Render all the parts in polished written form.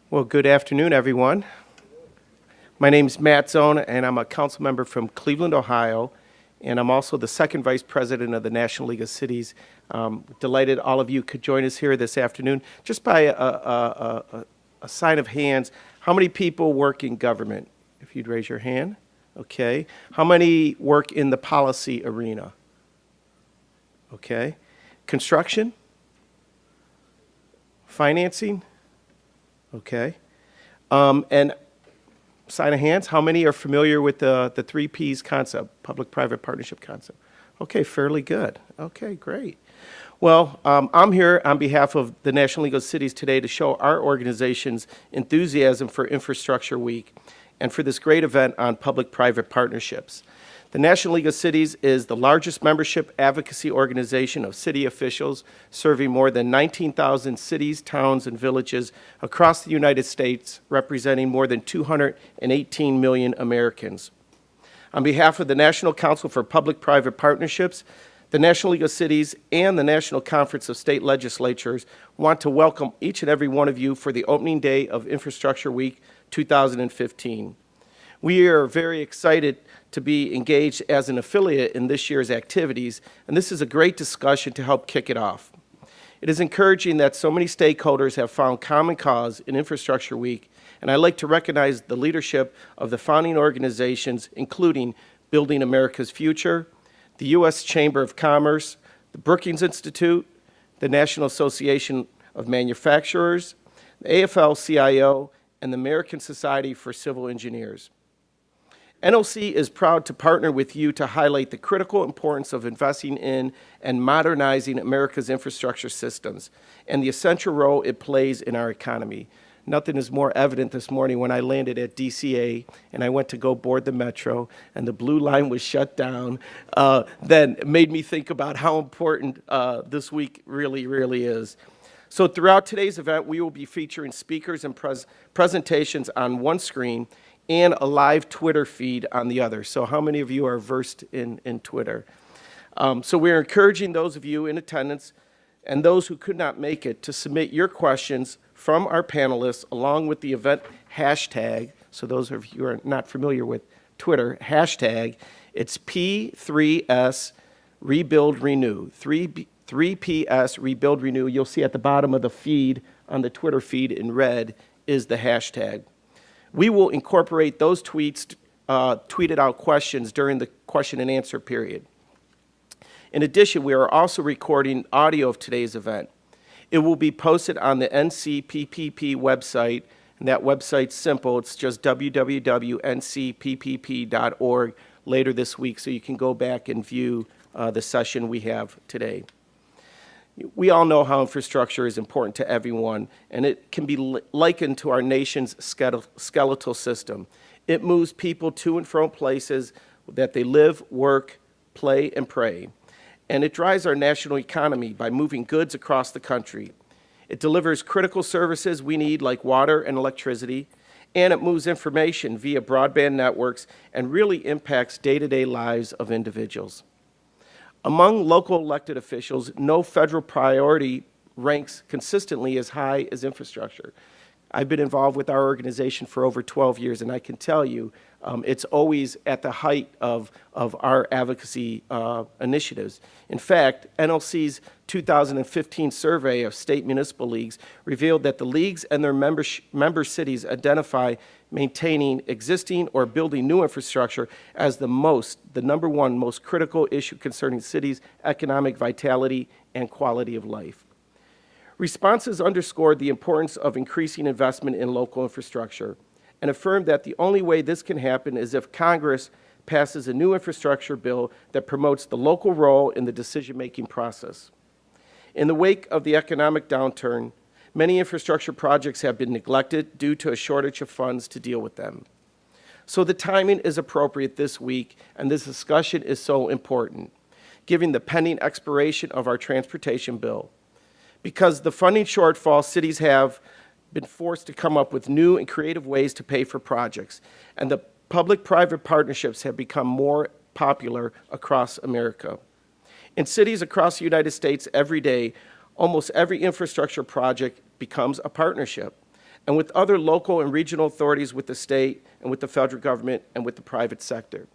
Well, good afternoon, everyone. My name is Matt Zone, and I'm a council member from Cleveland, Ohio, and I'm also the second vice president of the National League of Cities. Delighted all of you could join us here this afternoon. Just by a sign of hands, how many people work in government? If you'd raise your hand. Okay. How many work in the policy arena? Okay. Construction? Financing? Okay. And sign of hands, how many are familiar with the 3Ps concept, public-private partnership concept? Okay, fairly good. Okay, great. Well, I'm here on behalf of the National League of Cities today to show our organization's enthusiasm for Infrastructure Week and for this great event on public-private partnerships. The National League of Cities is the largest membership advocacy organization of city officials serving more than 19,000 cities, towns, and villages across the United States, representing more than 218 million Americans. On behalf of the National Council for Public-Private Partnerships, the National League of Cities, and the National Conference of State Legislatures want to welcome each and every one of you for the opening day of Infrastructure Week 2015. We are very excited to be engaged as an affiliate in this year's activities, and this is a great discussion to help kick it off. It is encouraging that so many stakeholders have found common cause in Infrastructure Week, and I'd like to recognize the leadership of the founding organizations, including Building America's Future, the U.S. Chamber of Commerce, the Brookings Institute, the National Association of Manufacturers, the AFL-CIO, and the American Society for Civil Engineers. NLC is proud to partner with you to highlight the critical importance of investing in and modernizing America's infrastructure systems and the essential role it plays in our economy. Nothing is more evident this morning when I landed at DCA and I went to go board the metro and the blue line was shut down than made me think about how important this week really is. So throughout today's event, we will be featuring speakers and presentations on one screen and a live Twitter feed on the other. So how many of you are versed in Twitter? So we're encouraging those of you in attendance and those who could not make it to submit your questions from our panelists along with the event hashtag. So those of you who are not familiar with Twitter, hashtag, it's P3S Rebuild Renew, 3PS Rebuild Renew. You'll see at the bottom of the feed, on the Twitter feed in red, is the hashtag. We will incorporate those tweeted out questions during the question and answer period. In addition, we are also recording audio of today's event. It will be posted on the NCPPP website, and that website's simple. It's just www.ncppp.org later this week, so you can go back and view the session we have today. We all know how infrastructure is important to everyone, and it can be likened to our nation's skeletal system. It moves people to and from places that they live, work, play, and pray. And it drives our national economy by moving goods across the country. It delivers critical services we need like water and electricity, and it moves information via broadband networks and really impacts day-to-day lives of individuals. Among local elected officials, no federal priority ranks consistently as high as infrastructure. I've been involved with our organization for over 12 years, and I can tell you it's always at the height of our advocacy initiatives. In fact, NLC's 2015 survey of state municipal leagues revealed that the leagues and their member cities identify maintaining existing or building new infrastructure as the number one most critical issue concerning cities' economic vitality and quality of life. Responses underscored the importance of increasing investment in local infrastructure and affirmed that the only way this can happen is if Congress passes a new infrastructure bill that promotes the local role in the decision-making process. In the wake of the economic downturn, many infrastructure projects have been neglected due to a shortage of funds to deal with them. So the timing is appropriate this week, and this discussion is so important, given the pending expiration of our transportation bill. Because the funding shortfall, cities have been forced to come up with new and creative ways to pay for projects, and the public-private partnerships have become more popular across America. In cities across the United States every day, almost every infrastructure project becomes a partnership. and with other local and regional authorities, with the state, and with the federal government, and with the private sector.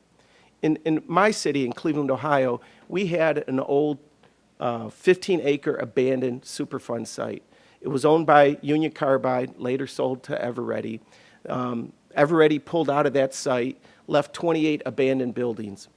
In my city, in Cleveland, Ohio, we had an old 15-acre abandoned Superfund site. It was owned by Union Carbide, later sold to Eveready. Eveready pulled out of that site, left 28 abandoned buildings.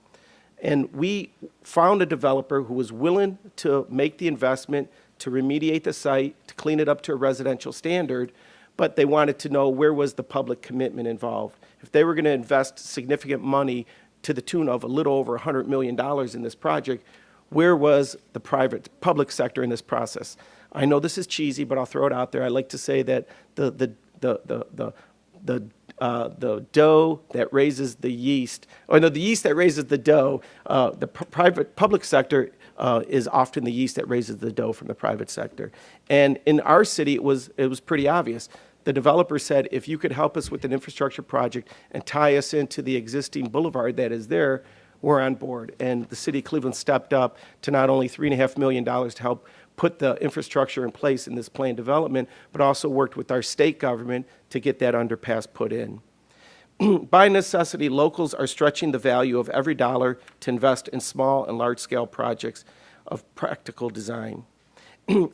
And we found a developer who was willing to make the investment to remediate the site, to clean it up to a residential standard, but they wanted to know where was the public commitment involved. If they were going to invest significant money to the tune of a little over $100 million in this project, where was the public sector in this process? I know this is cheesy, but I'll throw it out there. I like to say that the dough that raises the yeast, or no, the yeast that raises the dough, the public sector is often the yeast that raises the dough from the private sector. And in our city, it was pretty obvious. The developer said, if you could help us with an infrastructure project and tie us into the existing boulevard that is there, we're on board. And the city of Cleveland stepped up to not only $3.5 million to help put the infrastructure in place in this planned development, but also worked with our state government to get that underpass put in. By necessity, locals are stretching the value of every dollar to invest in small and large-scale projects of practical design.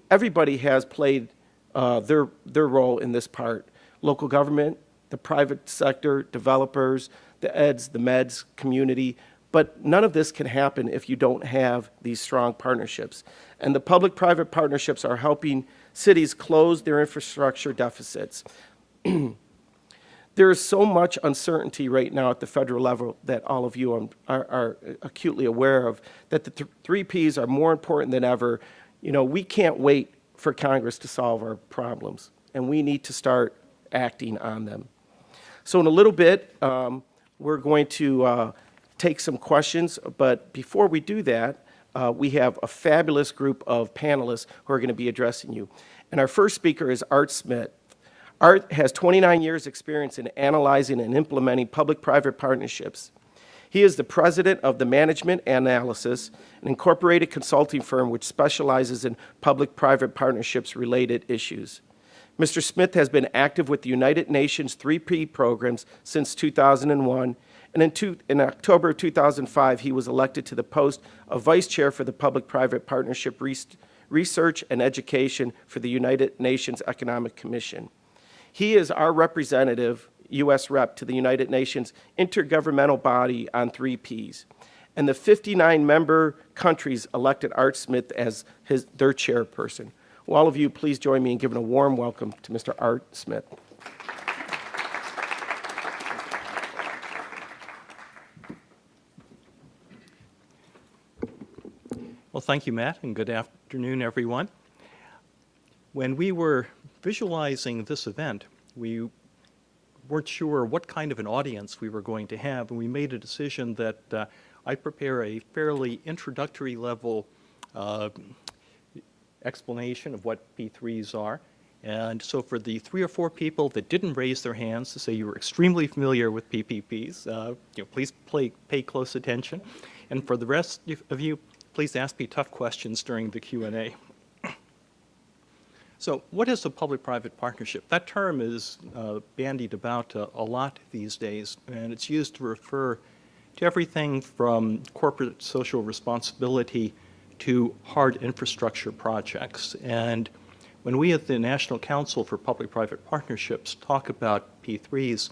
Everybody has played their role in this part. Local government, the private sector, developers, the eds, the meds, community, but none of this can happen if you don't have these strong partnerships. And the public-private partnerships are helping cities close their infrastructure deficits. There is so much uncertainty right now at the federal level that all of you are acutely aware of, that the three Ps are more important than ever. You know, we can't wait for Congress to solve our problems, and we need to start acting on them. So in a little bit, we're going to take some questions, but before we do that, we have a fabulous group of panelists who are going to be addressing you. And our first speaker is Art Smith. Art has 29 years experience in analyzing and implementing public-private partnerships. He is the president of the Management Analysis, an incorporated consulting firm which specializes in public-private partnerships related issues. Mr. Smith has been active with the United Nations 3P programs since 2001, and in October of 2005, he was elected to the post of vice chair for the Public-Private Partnership Research and Education for the United Nations Economic Commission. He is our representative, U.S. rep, to the United Nations intergovernmental body on 3Ps. And the 59 member countries elected Art Smith as their chairperson. Will all of you please join me in giving a warm welcome to Mr. Art Smith. Well, thank you, Matt, and good afternoon, everyone. When we were visualizing this event, we weren't sure what kind of an audience we were going to have, and we made a decision that I'd prepare a fairly introductory level explanation of what P3s are. And so for the 3 or 4 people that didn't raise their hands to say you were extremely familiar with PPPs, please pay close attention. And for the rest of you, please ask me tough questions during the Q&A. So what is a public-private partnership? That term is bandied about a lot these days, and it's used to refer to everything from corporate social responsibility to hard infrastructure projects. And when we at the National Council for Public-Private Partnerships talk about P3s,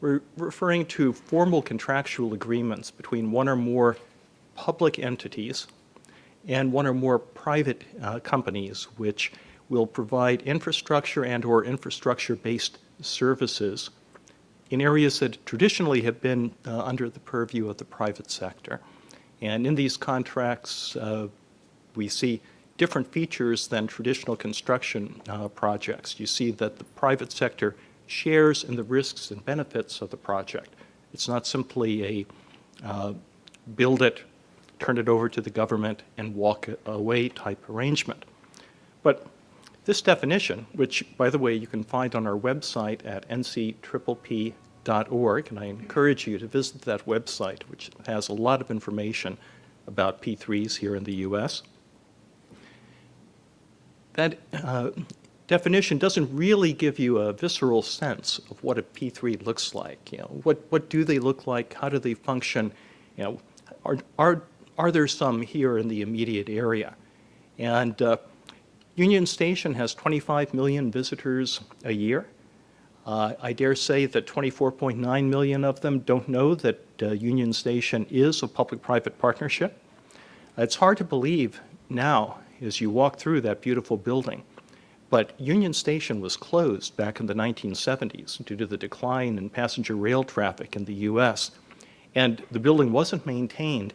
we're referring to formal contractual agreements between one or more public entities and one or more private companies which will provide infrastructure and or infrastructure-based services in areas that traditionally have been under the purview of the private sector. And in these contracts, we see different features than traditional construction projects. You see that the private sector shares in the risks and benefits of the project. It's not simply a build it, turn it over to the government, and walk away type arrangement. But this definition, which, by the way, you can find on our website at ncppp.org, and I encourage you to visit that website, which has a lot of information about P3s here in the U.S. That definition doesn't really give you a visceral sense of what a P3 looks like. What do they look like? How do they function? Are there some here in the immediate area? And Union Station has 25 million visitors a year. I dare say that 24.9 million of them don't know that Union Station is a public-private partnership. It's hard to believe now as you walk through that beautiful building, but Union Station was closed back in the 1970s due to the decline in passenger rail traffic in the U.S., and the building wasn't maintained,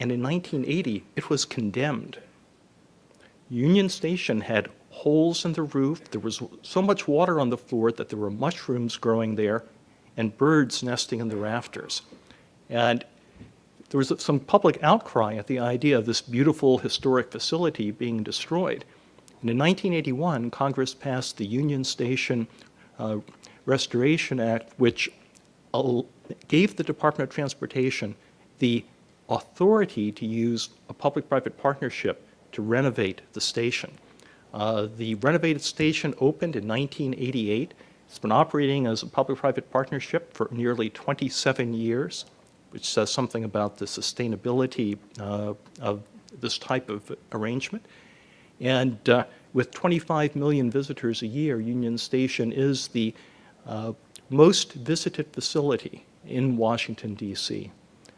and in 1980 it was condemned. Union Station had holes in the roof. There was so much water on the floor that there were mushrooms growing there and birds nesting in the rafters. And there was some public outcry at the idea of this beautiful historic facility being destroyed. And in 1981, Congress passed the Union Station Restoration Act, which gave the Department of Transportation the authority to use a public-private partnership to renovate the station. The renovated station opened in 1988. It's been operating as a public-private partnership for nearly 27 years, which says something about the sustainability of this type of arrangement. And with 25 million visitors a year, Union Station is the most visited facility in Washington, D.C.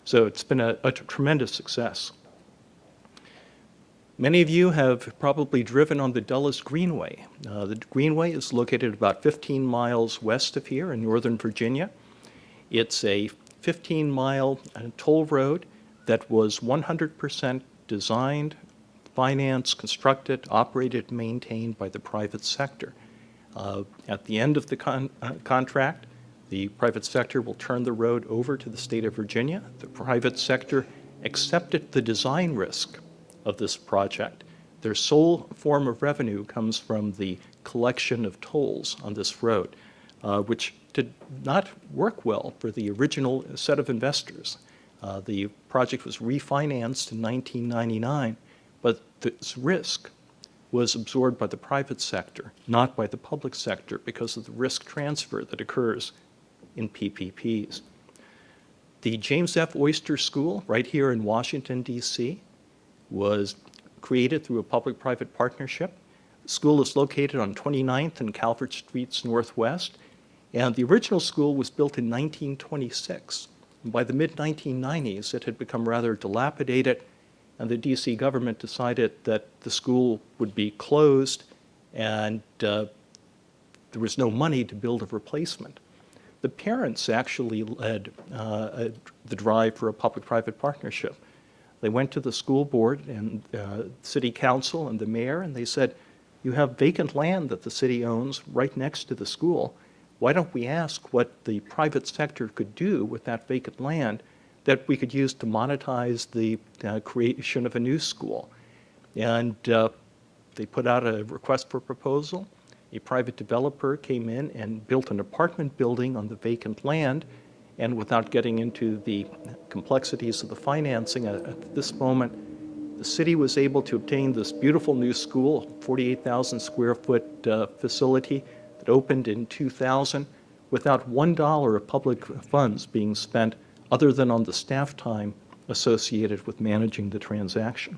So it's been a tremendous success. Many of you have probably driven on the Dulles Greenway. The Greenway is located about 15 miles west of here in Northern Virginia. It's a 15-mile toll road that was 100% designed, financed, constructed, operated, maintained by the private sector. At the end of the contract, the private sector will turn the road over to the state of Virginia. The private sector accepted the design risk of this project. Their sole form of revenue comes from the collection of tolls on this road, which did not work well for the original set of investors. The project was refinanced in 1999, but this risk was absorbed by the private sector, not by the public sector, because of the risk transfer that occurs in PPPs. The James F. Oyster School, right here in Washington, D.C., was created through a public-private partnership. The school is located on 29th and Calvert Streets Northwest, and the original school was built in 1926. And by the mid-1990s, it had become rather dilapidated, and the D.C. government decided that the school would be closed, and there was no money to build a replacement. The parents actually led the drive for a public-private partnership. They went to the school board and city council and the mayor, and they said, you have vacant land that the city owns right next to the school. Why don't we ask what the private sector could do with that vacant land that we could use to monetize the creation of a new school? And they put out a request for proposal. A private developer came in and built an apartment building on the vacant land. And without getting into the complexities of the financing at this moment, the city was able to obtain this beautiful new school, 48,000 square foot facility that opened in 2000 without $1 of public funds being spent other than on the staff time associated with managing the transaction.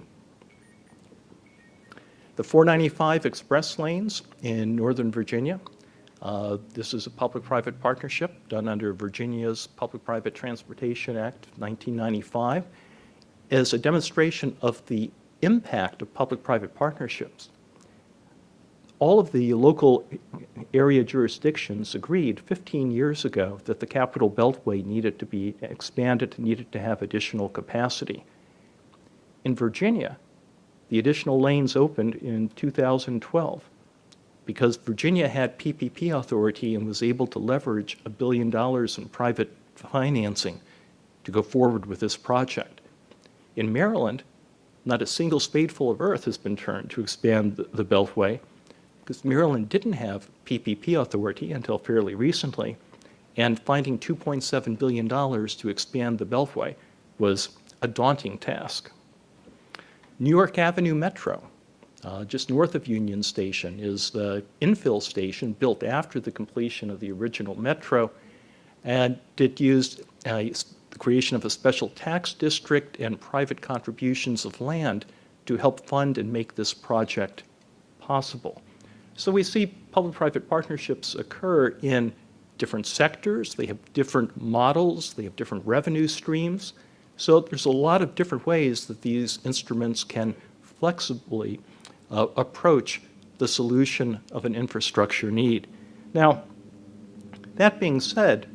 The 495 express lanes in Northern Virginia. This is a public-private partnership done under Virginia's Public-Private Transportation Act of 1995 as a demonstration of the impact of public-private partnerships. All of the local area jurisdictions agreed 15 years ago that the Capital Beltway needed to be expanded, needed to have additional capacity. In Virginia, the additional lanes opened in 2012. Because Virginia had PPP authority and was able to leverage $1 billion in private financing to go forward with this project. In Maryland, not a single spadeful of earth has been turned to expand the Beltway, because Maryland didn't have PPP authority until fairly recently, and finding $2.7 billion to expand the Beltway was a daunting task. New York Avenue Metro. Just north of Union Station is the infill station built after the completion of the original metro, and it used the creation of a special tax district and private contributions of land to help fund and make this project possible. So we see public-private partnerships occur in different sectors. They have different models. They have different revenue streams. So there's a lot of different ways that these instruments can flexibly approach the solution of an infrastructure need. Now, that being said,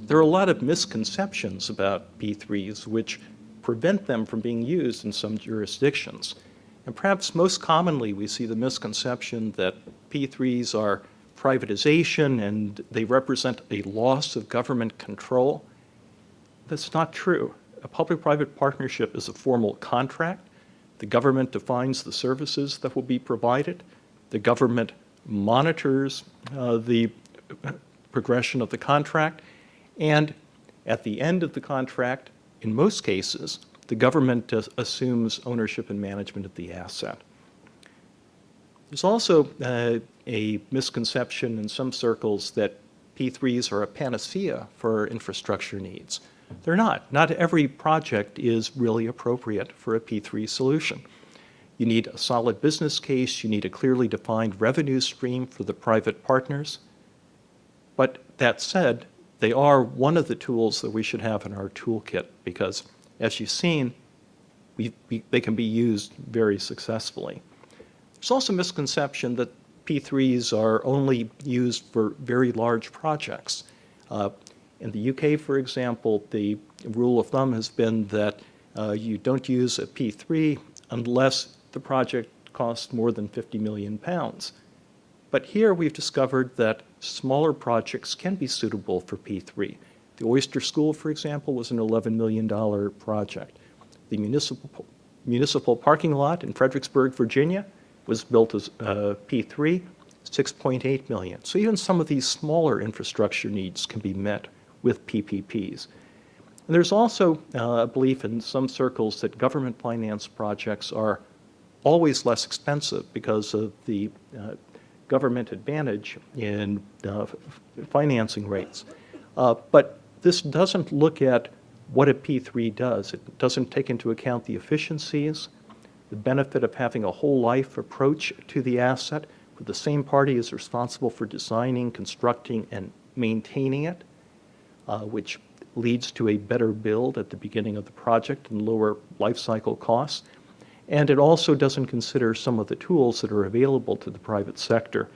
there are a lot of misconceptions about P3s which prevent them from being used in some jurisdictions. And perhaps most commonly, we see the misconception that P3s are privatization and they represent a loss of government control. That's not true. A public-private partnership is a formal contract. The government defines the services that will be provided. The government monitors the progression of the contract. And at the end of the contract, in most cases, the government assumes ownership and management of the asset. There's also a misconception in some circles that P3s are a panacea for infrastructure needs. They're not. Not every project is really appropriate for a P3 solution. You need a solid business case. You need a clearly defined revenue stream for the private partners. But that said, they are one of the tools that we should have in our toolkit because, as you've seen, they can be used very successfully. There's also a misconception that P3s are only used for very large projects. In the UK, for example, the rule of thumb has been that you don't use a P3 unless the project costs more than £50 million. But here we've discovered that smaller projects can be suitable for P3. The Oyster School, for example, was an $11 million project. The municipal parking lot in Fredericksburg, Virginia, was built as P3, $6.8 million. So even some of these smaller infrastructure needs can be met with PPPs. And there's also a belief in some circles that government finance projects are always less expensive because of the government advantage in financing rates. But this doesn't look at what a P3 does. It doesn't take into account the efficiencies, the benefit of having a whole life approach to the asset, where the same party is responsible for designing, constructing, and maintaining it, which leads to a better build at the beginning of the project and lower life cycle costs. And it also doesn't consider some of the tools that are available to the private sector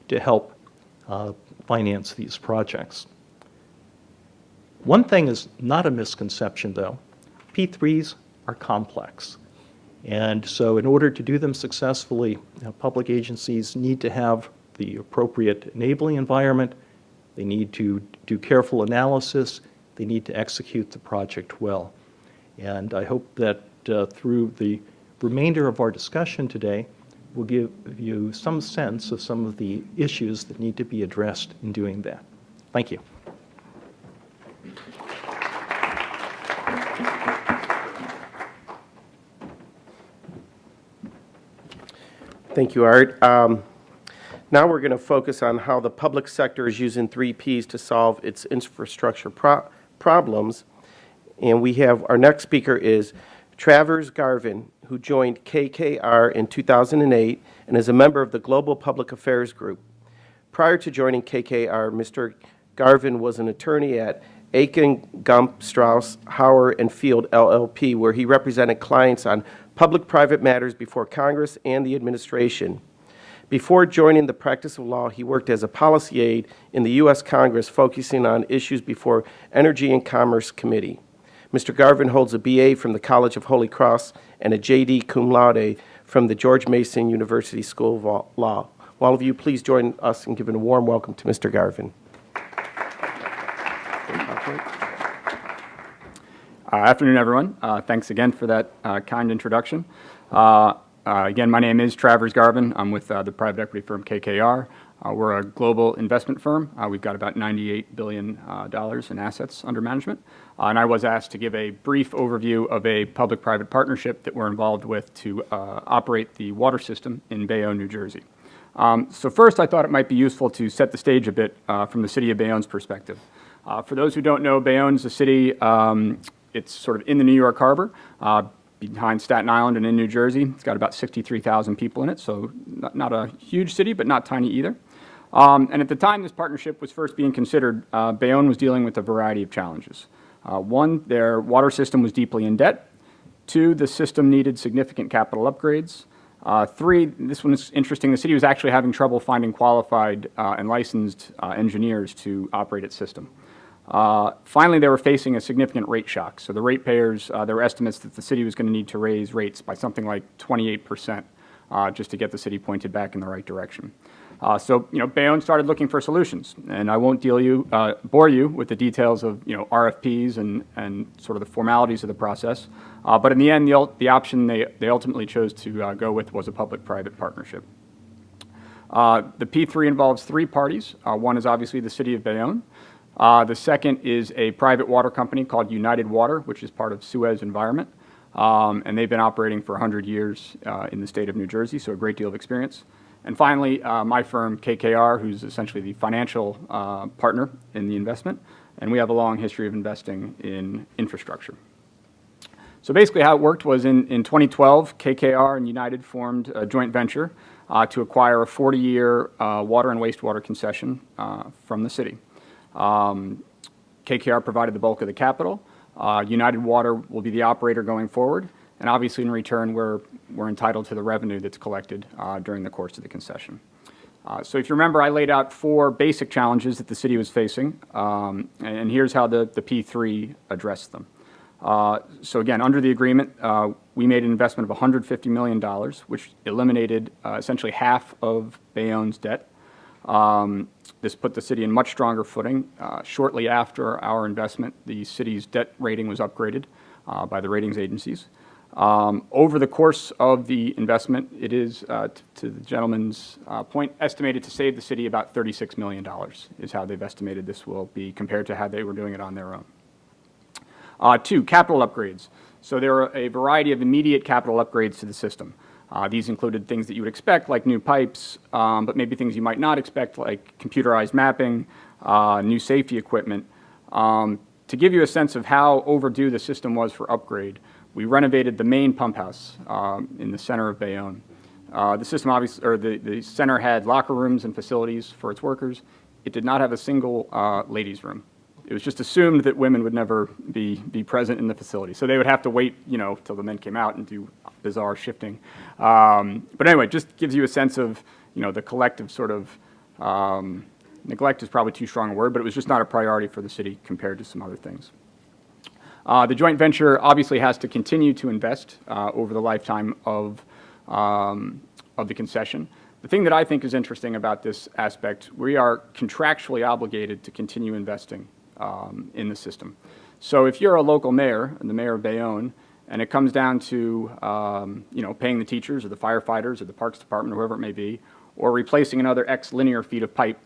to help finance these projects. One thing is not a misconception, though. P3s are complex. And so in order to do them successfully, public agencies need to have the appropriate enabling environment. They need to do careful analysis. They need to execute the project well. And I hope that through the remainder of our discussion today, we'll give you some sense of some of the issues that need to be addressed in doing that. Thank you. Thank you, Art. Now we're going to focus on how the public sector is using 3Ps to solve its infrastructure problems. And we have our next speaker is Travers Garvin, who joined KKR in 2008 and is a member of the Global Public Affairs Group. Prior to joining KKR, Mr. Garvin was an attorney at Aiken, Gump, Strauss, Hauer, and Field, LLP, where he represented clients on public-private matters before Congress and the administration. Before joining the practice of law, he worked as a policy aide in the U.S. Congress, focusing on issues before Energy and Commerce Committee. Mr. Garvin holds a B.A. from the College of Holy Cross and a J.D. cum laude from the George Mason University School of Law. Will all of you please join us in giving a warm welcome to Mr. Garvin. Afternoon, everyone. Thanks again for that kind introduction. Again, my name is Travers Garvin. I'm with the private equity firm KKR. We're a global investment firm. We've got about $98 billion in assets under management. And I was asked to give a brief overview of a public-private partnership that we're involved with to operate the water system in Bayonne, New Jersey. So first, I thought it might be useful to set the stage a bit from the city of Bayonne's perspective. For those who don't know, Bayonne's a city, it's sort of in the New York Harbor, behind Staten Island and in New Jersey. It's got about 63,000 people in it, so not a huge city, but not tiny either. And at the time this partnership was first being considered, Bayonne was dealing with a variety of challenges. One, their water system was deeply in debt. Two, the system needed significant capital upgrades. Three, this one is interesting, the city was actually having trouble finding qualified and licensed engineers to operate its system. Finally, they were facing a significant rate shock. So the ratepayers, there were estimates that the city was going to need to raise rates by something like 28% just to get the city pointed back in the right direction. So, Bayonne started looking for solutions, and I won't bore you with the details of, RFPs and sort of the formalities of the process. But in the end, the option they ultimately chose to go with was a public-private partnership. The P3 involves three parties. One is obviously the city of Bayonne. The second is a private water company called United Water, which is part of Suez Environment. And they've been operating for 100 years in the state of New Jersey, so a great deal of experience. And finally, my firm, KKR, who's essentially the financial partner in the investment, and we have a long history of investing in infrastructure. So basically how it worked was in 2012, KKR and United formed a joint venture to acquire a 40-year water and wastewater concession from the city. KKR provided the bulk of the capital. United Water will be the operator going forward. And obviously, in return, we're entitled to the revenue that's collected during the course of the concession. So if you remember, I laid out four basic challenges that the city was facing, and here's how the P3 addressed them. So again, under the agreement, we made an investment of $150 million, which eliminated essentially half of Bayonne's debt. This put the city in much stronger footing. Shortly after our investment, the city's debt rating was upgraded by the ratings agencies. Over the course of the investment, it is, to the gentleman's point, estimated to save the city about $36 million is how they've estimated this will be compared to how they were doing it on their own. Two, capital upgrades. So there are a variety of immediate capital upgrades to the system. These included things that you would expect, like new pipes, but maybe things you might not expect, like computerized mapping, new safety equipment. To give you a sense of how overdue the system was for upgrade, we renovated the main pump house in the center of Bayonne. The system obviously, or the center had locker rooms and facilities for its workers. It did not have a single ladies' room. It was just assumed that women would never be present in the facility. So they would have to wait, till the men came out and do bizarre shifting. But anyway, just gives you a sense of, the collective sort of, neglect is probably too strong a word, but it was just not a priority for the city compared to some other things. The joint venture obviously has to continue to invest over the lifetime of the concession. The thing that I think is interesting about this aspect, we are contractually obligated to continue investing in the system. So if you're a local mayor, and the mayor of Bayonne, and it comes down to paying the teachers or the firefighters or the parks department or whoever it may be, or replacing another X linear feet of pipe,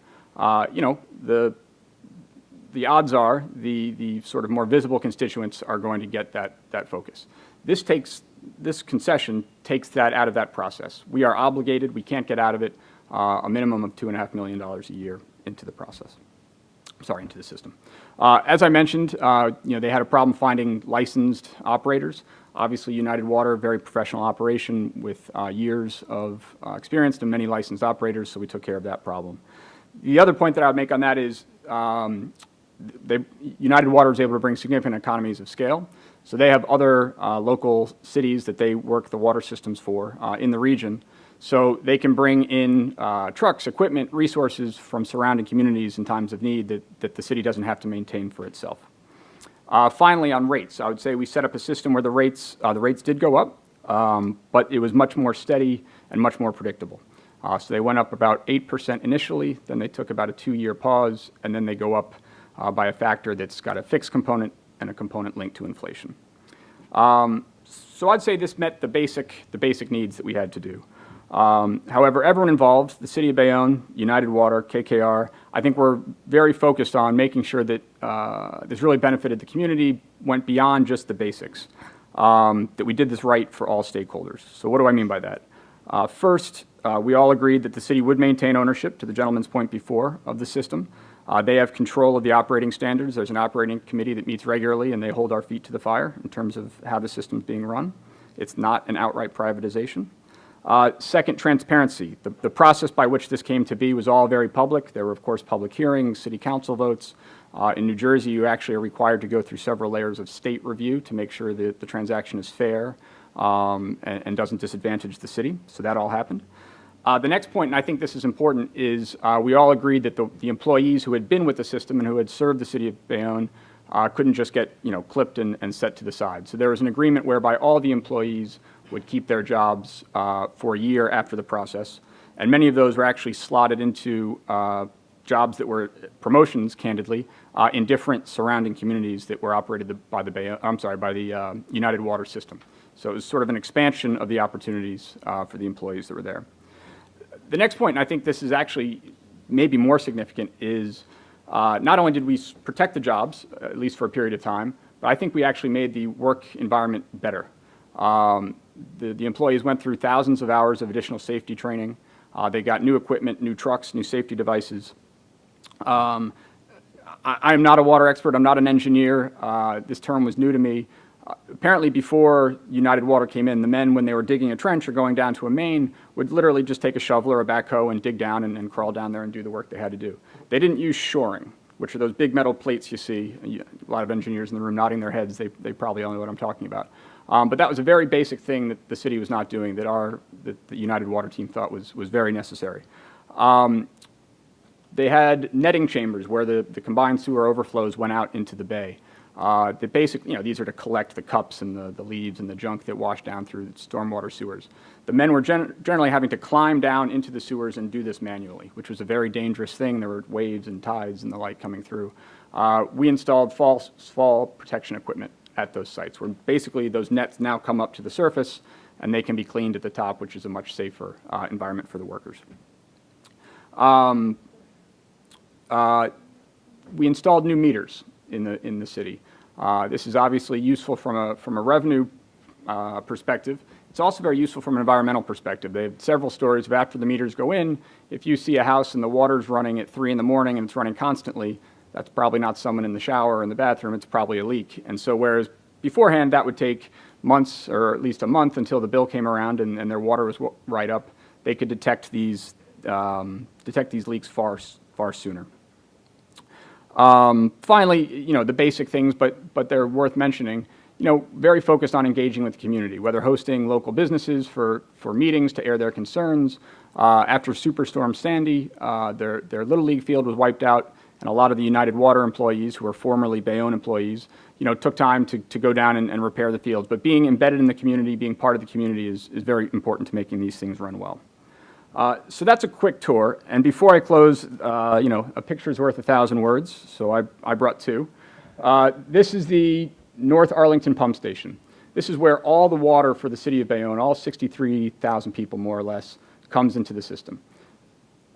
the odds are the sort of more visible constituents are going to get that focus. This concession takes that out of that process. We are obligated, we can't get out of it, a minimum of $2.5 million a year into the process. Sorry, into the system. As I mentioned, they had a problem finding licensed operators. Obviously, United Water, very professional operation with years of experience and many licensed operators, so we took care of that problem. The other point that I would make on that is United Water was able to bring significant economies of scale. So they have other local cities that they work the water systems for in the region. So they can bring in trucks, equipment, resources from surrounding communities in times of need that the city doesn't have to maintain for itself. Finally, on rates, I would say we set up a system where the rates did go up, but it was much more steady and much more predictable. So they went up about 8% initially, then they took about a 2-year pause, and then they go up by a factor that's got a fixed component and a component linked to inflation. So I'd say this met the basic needs that we had to do. However, everyone involved, the City of Bayonne, United Water, KKR, I think we're very focused on making sure that this really benefited the community, went beyond just the basics, that we did this right for all stakeholders. So what do I mean by that? First, we all agreed that the city would maintain ownership, to the gentleman's point before, of the system. They have control of the operating standards. There's an operating committee that meets regularly, and they hold our feet to the fire in terms of how the system's being run. It's not an outright privatization. Second, transparency. The process by which this came to be was all very public. There were, of course, public hearings, city council votes. In New Jersey, you actually are required to go through several layers of state review to make sure that the transaction is fair and doesn't disadvantage the city. So that all happened. The next point, and I think this is important, is we all agreed that the employees who had been with the system and who had served the city of Bayonne couldn't just get clipped and set to the side. So there was an agreement whereby all the employees would keep their jobs for a year after the process. And many of those were actually slotted into jobs that were promotions, candidly, in different surrounding communities that were operated by the United Water system. So it was sort of an expansion of the opportunities for the employees that were there. The next point, and I think this is actually maybe more significant, is not only did we protect the jobs, at least for a period of time, but I think we actually made the work environment better. The employees went through thousands of hours of additional safety training. They got new equipment, new trucks, new safety devices. I'm not a water expert. I'm not an engineer. This term was new to me. Apparently, before United Water came in, the men, when they were digging a trench or going down to a main, would literally just take a shovel or a backhoe and dig down and crawl down there and do the work they had to do. They didn't use shoring, which are those big metal plates you see. A lot of engineers in the room nodding their heads. They probably all know what I'm talking about. But that was a very basic thing that the city was not doing that the United Water team thought was very necessary. They had netting chambers where the combined sewer overflows went out into the bay. These are to collect the cups and the leaves and the junk that wash down through the stormwater sewers. The men were generally having to climb down into the sewers and do this manually, which was a very dangerous thing. There were waves and tides and the like coming through. We installed fall protection equipment at those sites, where basically those nets now come up to the surface and they can be cleaned at the top, which is a much safer environment for the workers. We installed new meters in the city. This is obviously useful from a revenue perspective. It's also very useful from an environmental perspective. They have several stories of after the meters go in, if you see a house and the water's running at 3 in the morning and it's running constantly, that's probably not someone in the shower or in the bathroom, it's probably a leak. And so whereas beforehand that would take months or at least a month until the bill came around and their water was right up, they could detect these leaks far sooner. Finally, the basic things, but they're worth mentioning, very focused on engaging with the community, whether hosting local businesses for meetings to air their concerns. After Superstorm Sandy, their Little League field was wiped out, and a lot of the United Water employees, who were formerly Bayonne employees, took time to go down and repair the fields. But being embedded in the community, being part of the community is very important to making these things run well. So that's a quick tour. And before I close, a picture's worth 1,000 words, so I brought 2. This is the North Arlington Pump Station. This is where all the water for the city of Bayonne, all 63,000 people more or less, comes into the system.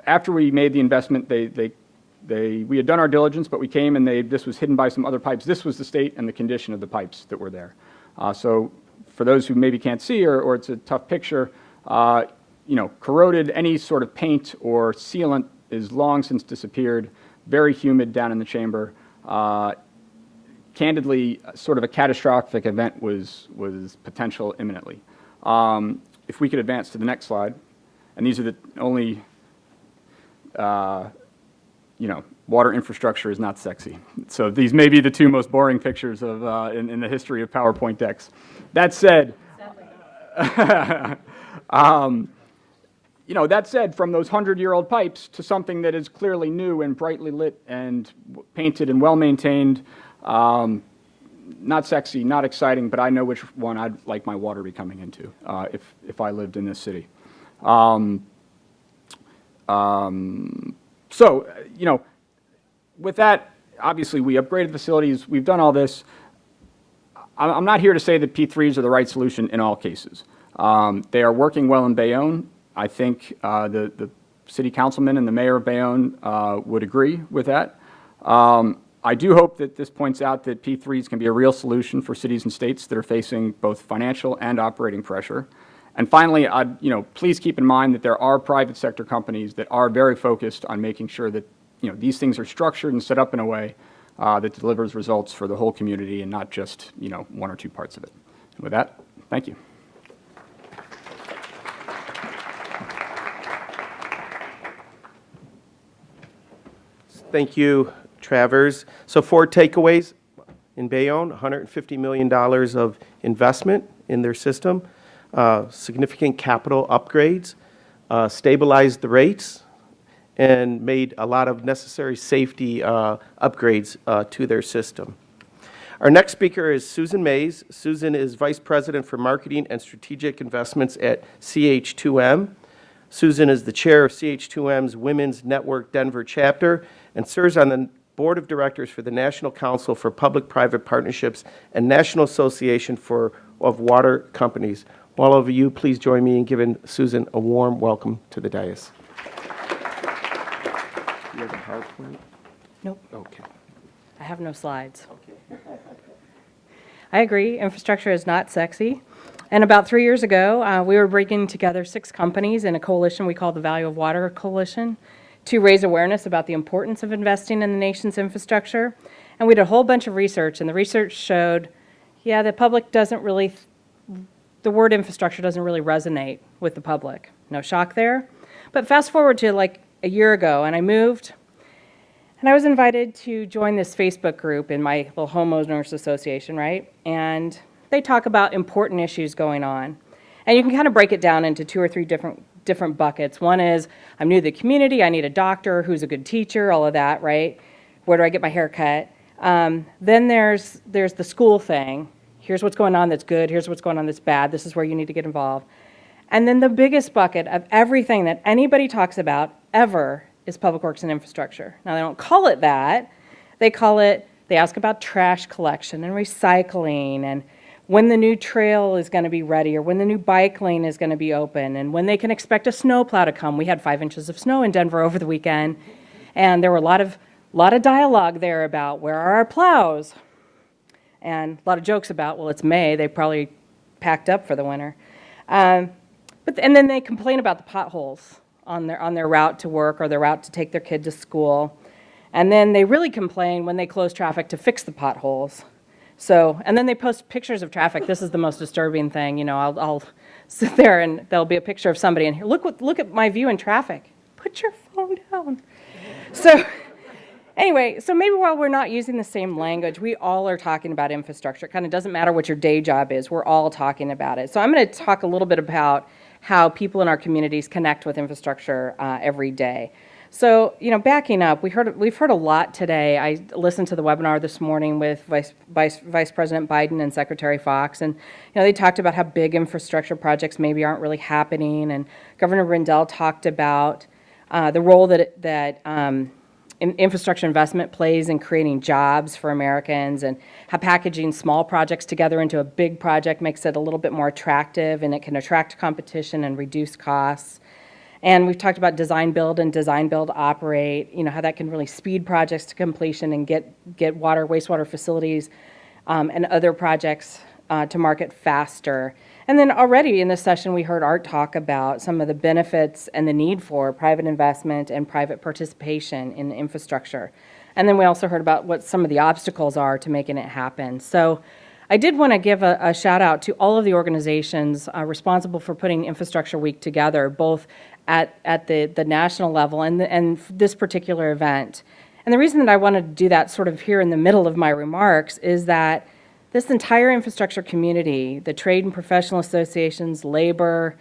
After we made the investment, we had done our diligence, but we came and this was hidden by some other pipes. This was the state and the condition of the pipes that were there. So for those who maybe can't see or it's a tough picture, corroded, any sort of paint or sealant is long since disappeared, very humid down in the chamber. Candidly, sort of a catastrophic event was potential imminently. If we could advance to the next slide, and these are the only, water infrastructure is not sexy. So these may be the 2 most boring pictures of in the history of PowerPoint decks. That said, that said, from those 100-year-old pipes to something that is clearly new and brightly lit and painted and well-maintained, not sexy, not exciting, but I know which one I'd like my water to be coming into if I lived in this city. With that, obviously we upgraded facilities, we've done all this. I'm not here to say that P3s are the right solution in all cases. They are working well in Bayonne. I think the city councilman and the mayor of Bayonne would agree with that. I do hope that this points out that P3s can be a real solution for cities and states that are facing both financial and operating pressure. And finally, please keep in mind that there are private sector companies that are very focused on making sure that these things are structured and set up in a way that delivers results for the whole community and not just one or two parts of it. And with that, thank you. Thank you, Travers. So 4 takeaways in Bayonne: $150 million of investment in their system, significant capital upgrades, stabilized the rates, and made a lot of necessary safety upgrades to their system. Our next speaker is Susan Mays. Susan is Vice President for Marketing and Strategic Investments at CH2M. Susan is the chair of CH2M's Women's Network Denver chapter and serves on the Board of Directors for the National Council for Public-Private Partnerships and National Association of Water Companies. All of you, please join me in giving Susan a warm welcome to the dais. You have a PowerPoint? Nope, Okay. I have no slides. I agree, infrastructure is not sexy. And about 3 years ago, we were bringing together 6 companies in a coalition we call the Value of Water Coalition to raise awareness about the importance of investing in the nation's infrastructure. And we did a whole bunch of research, and the research showed, yeah, the public doesn't really, the word infrastructure doesn't really resonate with the public. No shock there. But fast forward to like a year ago, and I moved, and I was invited to join this Facebook group in my little homeowners association, right? And they talk about important issues going on. And you can kind of break it down into 2 or 3 different buckets. One is, I'm new to the community, I need a doctor who's a good teacher, all of that, right? Where do I get my hair cut? Then there's the school thing. Here's what's going on that's good, here's what's going on that's bad, this is where you need to get involved. And then the biggest bucket of everything that anybody talks about ever is public works and infrastructure. Now, they don't call it that. They ask about trash collection and recycling and when the new trail is going to be ready or when the new bike lane is going to be open and when they can expect a snowplow to come. We had 5 inches of snow in Denver over the weekend, and there were a lot of dialogue there about where are our plows, and a lot of jokes about, well, it's May, they probably packed up for the winter. And then they complain about the potholes on their route to work or their route to take their kid to school. And then they really complain when they close traffic to fix the potholes. So, and then they post pictures of traffic. This is the most disturbing thing. I'll sit there and there'll be a picture of somebody and here, look at my view in traffic. Put your phone down. So anyway, so maybe while we're not using the same language, we all are talking about infrastructure. It kind of doesn't matter what your day job is. We're all talking about it. So I'm going to talk a little bit about how people in our communities connect with infrastructure every day. So, backing up, we've heard a lot today. I listened to the webinar this morning with Vice President Biden and Secretary Fox, and they talked about how big infrastructure projects maybe aren't really happening, and Governor Rendell talked about the role that infrastructure investment plays in creating jobs for Americans, and how packaging small projects together into a big project makes it a little bit more attractive, and it can attract competition and reduce costs. And we've talked about design build and design build operate, how that can really speed projects to completion and get wastewater facilities and other projects to market faster. And then already in this session, we heard Art talk about some of the benefits and the need for private investment and private participation in infrastructure. And then we also heard about what some of the obstacles are to making it happen. So I did want to give a shout out to all of the organizations responsible for putting Infrastructure Week together, both at the national level and this particular event. And the reason that I wanted to do that sort of here in the middle of my remarks is that this entire infrastructure community, the trade and professional associations, labor,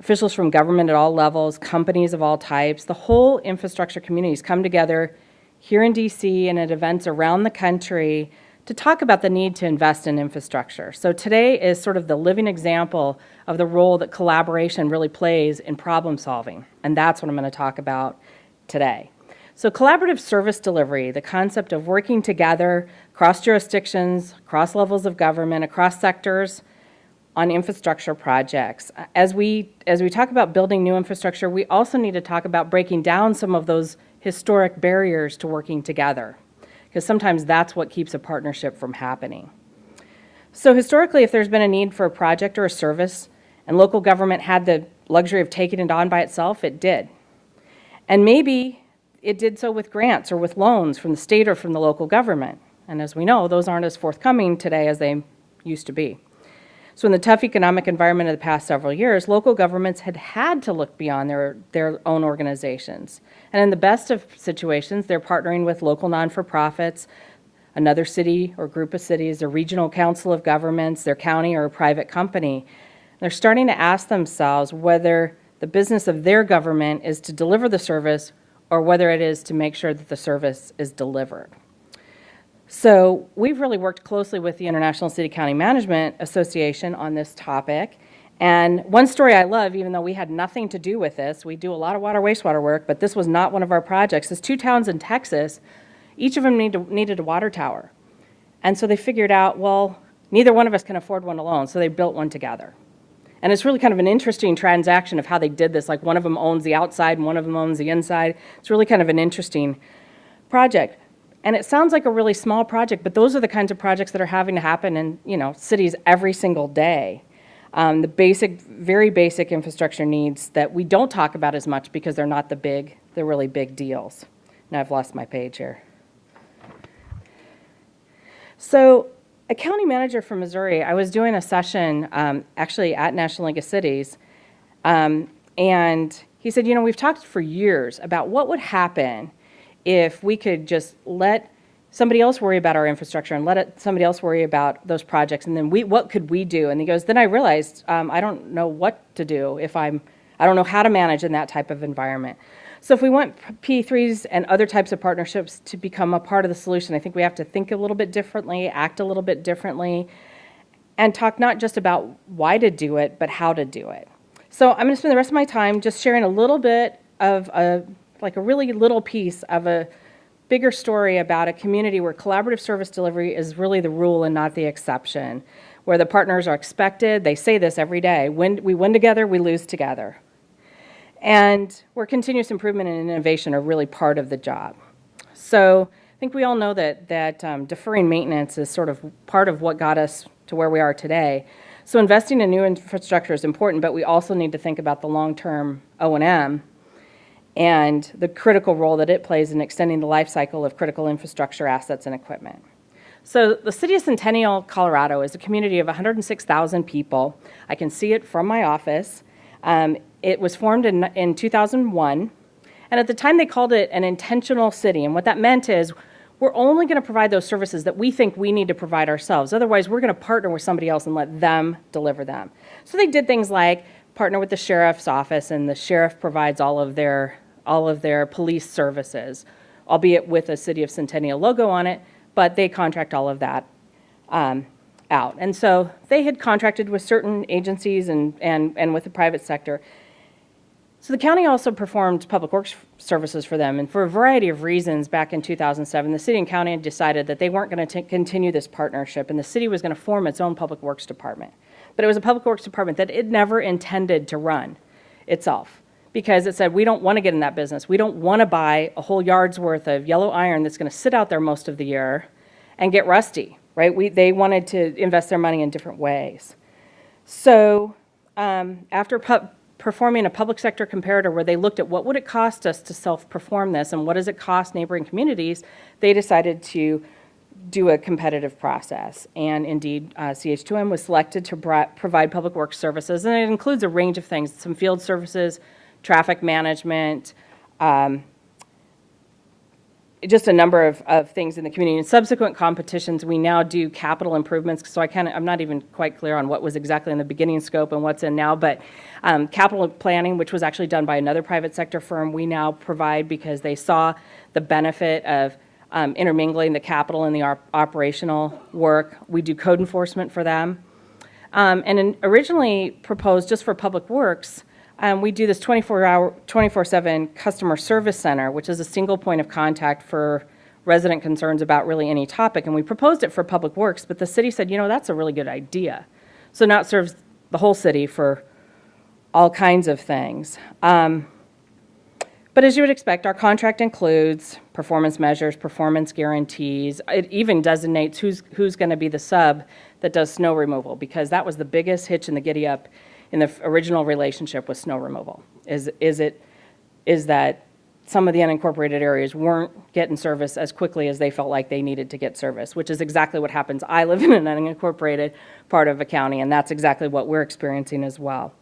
officials from government at all levels, companies of all types, the whole infrastructure communities come together here in DC and at events around the country to talk about the need to invest in infrastructure. So today is sort of the living example of the role that collaboration really plays in problem solving, and that's what I'm going to talk about today. So collaborative service delivery, the concept of working together across jurisdictions, across levels of government, across sectors, on infrastructure projects. As we talk about building new infrastructure, we also need to talk about breaking down some of those historic barriers to working together, because sometimes that's what keeps a partnership from happening. So historically, if there's been a need for a project or a service, and local government had the luxury of taking it on by itself, it did. And maybe it did so with grants or with loans from the state or from the local government. And as we know, those aren't as forthcoming today as they used to be. So in the tough economic environment of the past several years, local governments had to look beyond their own organizations. And in the best of situations, they're partnering with local non-for-profits, another city or group of cities, a regional council of governments, their county or a private company. They're starting to ask themselves whether the business of their government is to deliver the service or whether it is to make sure that the service is delivered. So we've really worked closely with the International City County Management Association on this topic. And one story I love, even though we had nothing to do with this, we do a lot of water wastewater work, but this was not one of our projects, is 2 towns in Texas, each of them needed a water tower. And so they figured out, well, neither one of us can afford one alone, so they built one together. And it's really kind of an interesting transaction of how they did this, like one of them owns the outside and one of them owns the inside. It's really kind of an interesting project. And it sounds like a really small project, but those are the kinds of projects that are having to happen in, cities every single day. The basic, very basic infrastructure needs that we don't talk about as much because they're not the really big deals. Now I've lost my page here. So a county manager from Missouri, I was doing a session actually at National League of Cities, and he said, we've talked for years about what would happen if we could just let somebody else worry about our infrastructure and somebody else worry about those projects, and then what could we do? And he goes, then I realized I don't know what to do I don't know how to manage in that type of environment. So if we want P3s and other types of partnerships to become a part of the solution, I think we have to think a little bit differently, act a little bit differently, and talk not just about why to do it, but how to do it. So I'm going to spend the rest of my time just sharing a little bit of a really little piece of a bigger story about a community where collaborative service delivery is really the rule and not the exception, where the partners are expected. They say this every day. We win together, we lose together. And where continuous improvement and innovation are really part of the job. So I think we all know that deferring maintenance is sort of part of what got us to where we are today. So investing in new infrastructure is important, but we also need to think about the long-term O&M and the critical role that it plays in extending the life cycle of critical infrastructure assets and equipment. So the city of Centennial, Colorado is a community of 106,000 people. I can see it from my office. It was formed in 2001, and at the time they called it an intentional city, and what that meant is we're only going to provide those services that we think we need to provide ourselves. Otherwise, we're going to partner with somebody else and let them deliver them. So they did things like partner with the sheriff's office, and the sheriff provides all of their police services, albeit with a City of Centennial logo on it, but they contract all of that out. And so they had contracted with certain agencies and with the private sector. So the county also performed public works services for them, and for a variety of reasons back in 2007, the city and county had decided that they weren't going to continue this partnership, and the city was going to form its own public works department. But it was a public works department that it never intended to run itself, because it said, we don't want to get in that business. We don't want to buy a whole yard's worth of yellow iron that's going to sit out there most of the year and get rusty, right? They wanted to invest their money in different ways. So after performing a public sector comparator where they looked at what would it cost us to self-perform this and what does it cost neighboring communities, they decided to do a competitive process. And indeed, CH2M was selected to provide public works services, and it includes a range of things, some field services, traffic management, just a number of things in the community. In subsequent competitions, we now do capital improvements, so I'm not even quite clear on what was exactly in the beginning scope and what's in now, but capital planning, which was actually done by another private sector firm, we now provide because they saw the benefit of intermingling the capital and the operational work. We do code enforcement for them. Originally proposed just for public works, we do this 24/7 customer service center, which is a single point of contact for resident concerns about really any topic. And we proposed it for public works, but the city said, that's a really good idea. So now it serves the whole city for all kinds of things. But as you would expect, our contract includes performance measures, performance guarantees. It even designates who's going to be the sub that does snow removal, because that was the biggest hitch in the giddy-up in the original relationship with snow removal, is that some of the unincorporated areas weren't getting service as quickly as they felt like they needed to get service, which is exactly what happens. I live in an unincorporated part of a county, and that's exactly what we're experiencing as well.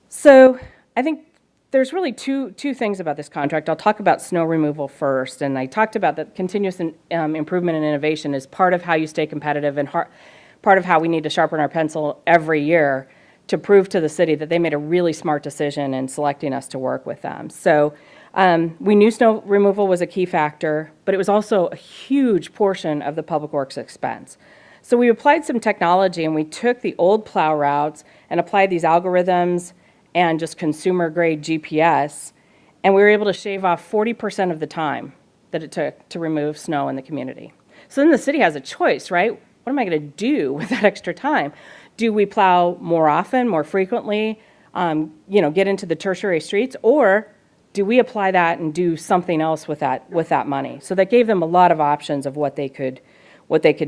So I think there's really two things about this contract. I'll talk about snow removal first, and I talked about that continuous improvement and innovation is part of how you stay competitive and part of how we need to sharpen our pencil every year to prove to the city that they made a really smart decision in selecting us to work with them. So we knew snow removal was a key factor, but it was also a huge portion of the public works expense. So we applied some technology, and we took the old plow routes and applied these algorithms and just consumer-grade GPS, and we were able to shave off 40% of the time that it took to remove snow in the community. So then the city has a choice, right? What am I going to do with that extra time? Do we plow more often, more frequently, get into the tertiary streets, or do we apply that and do something else with that money? So that gave them a lot of options of what they could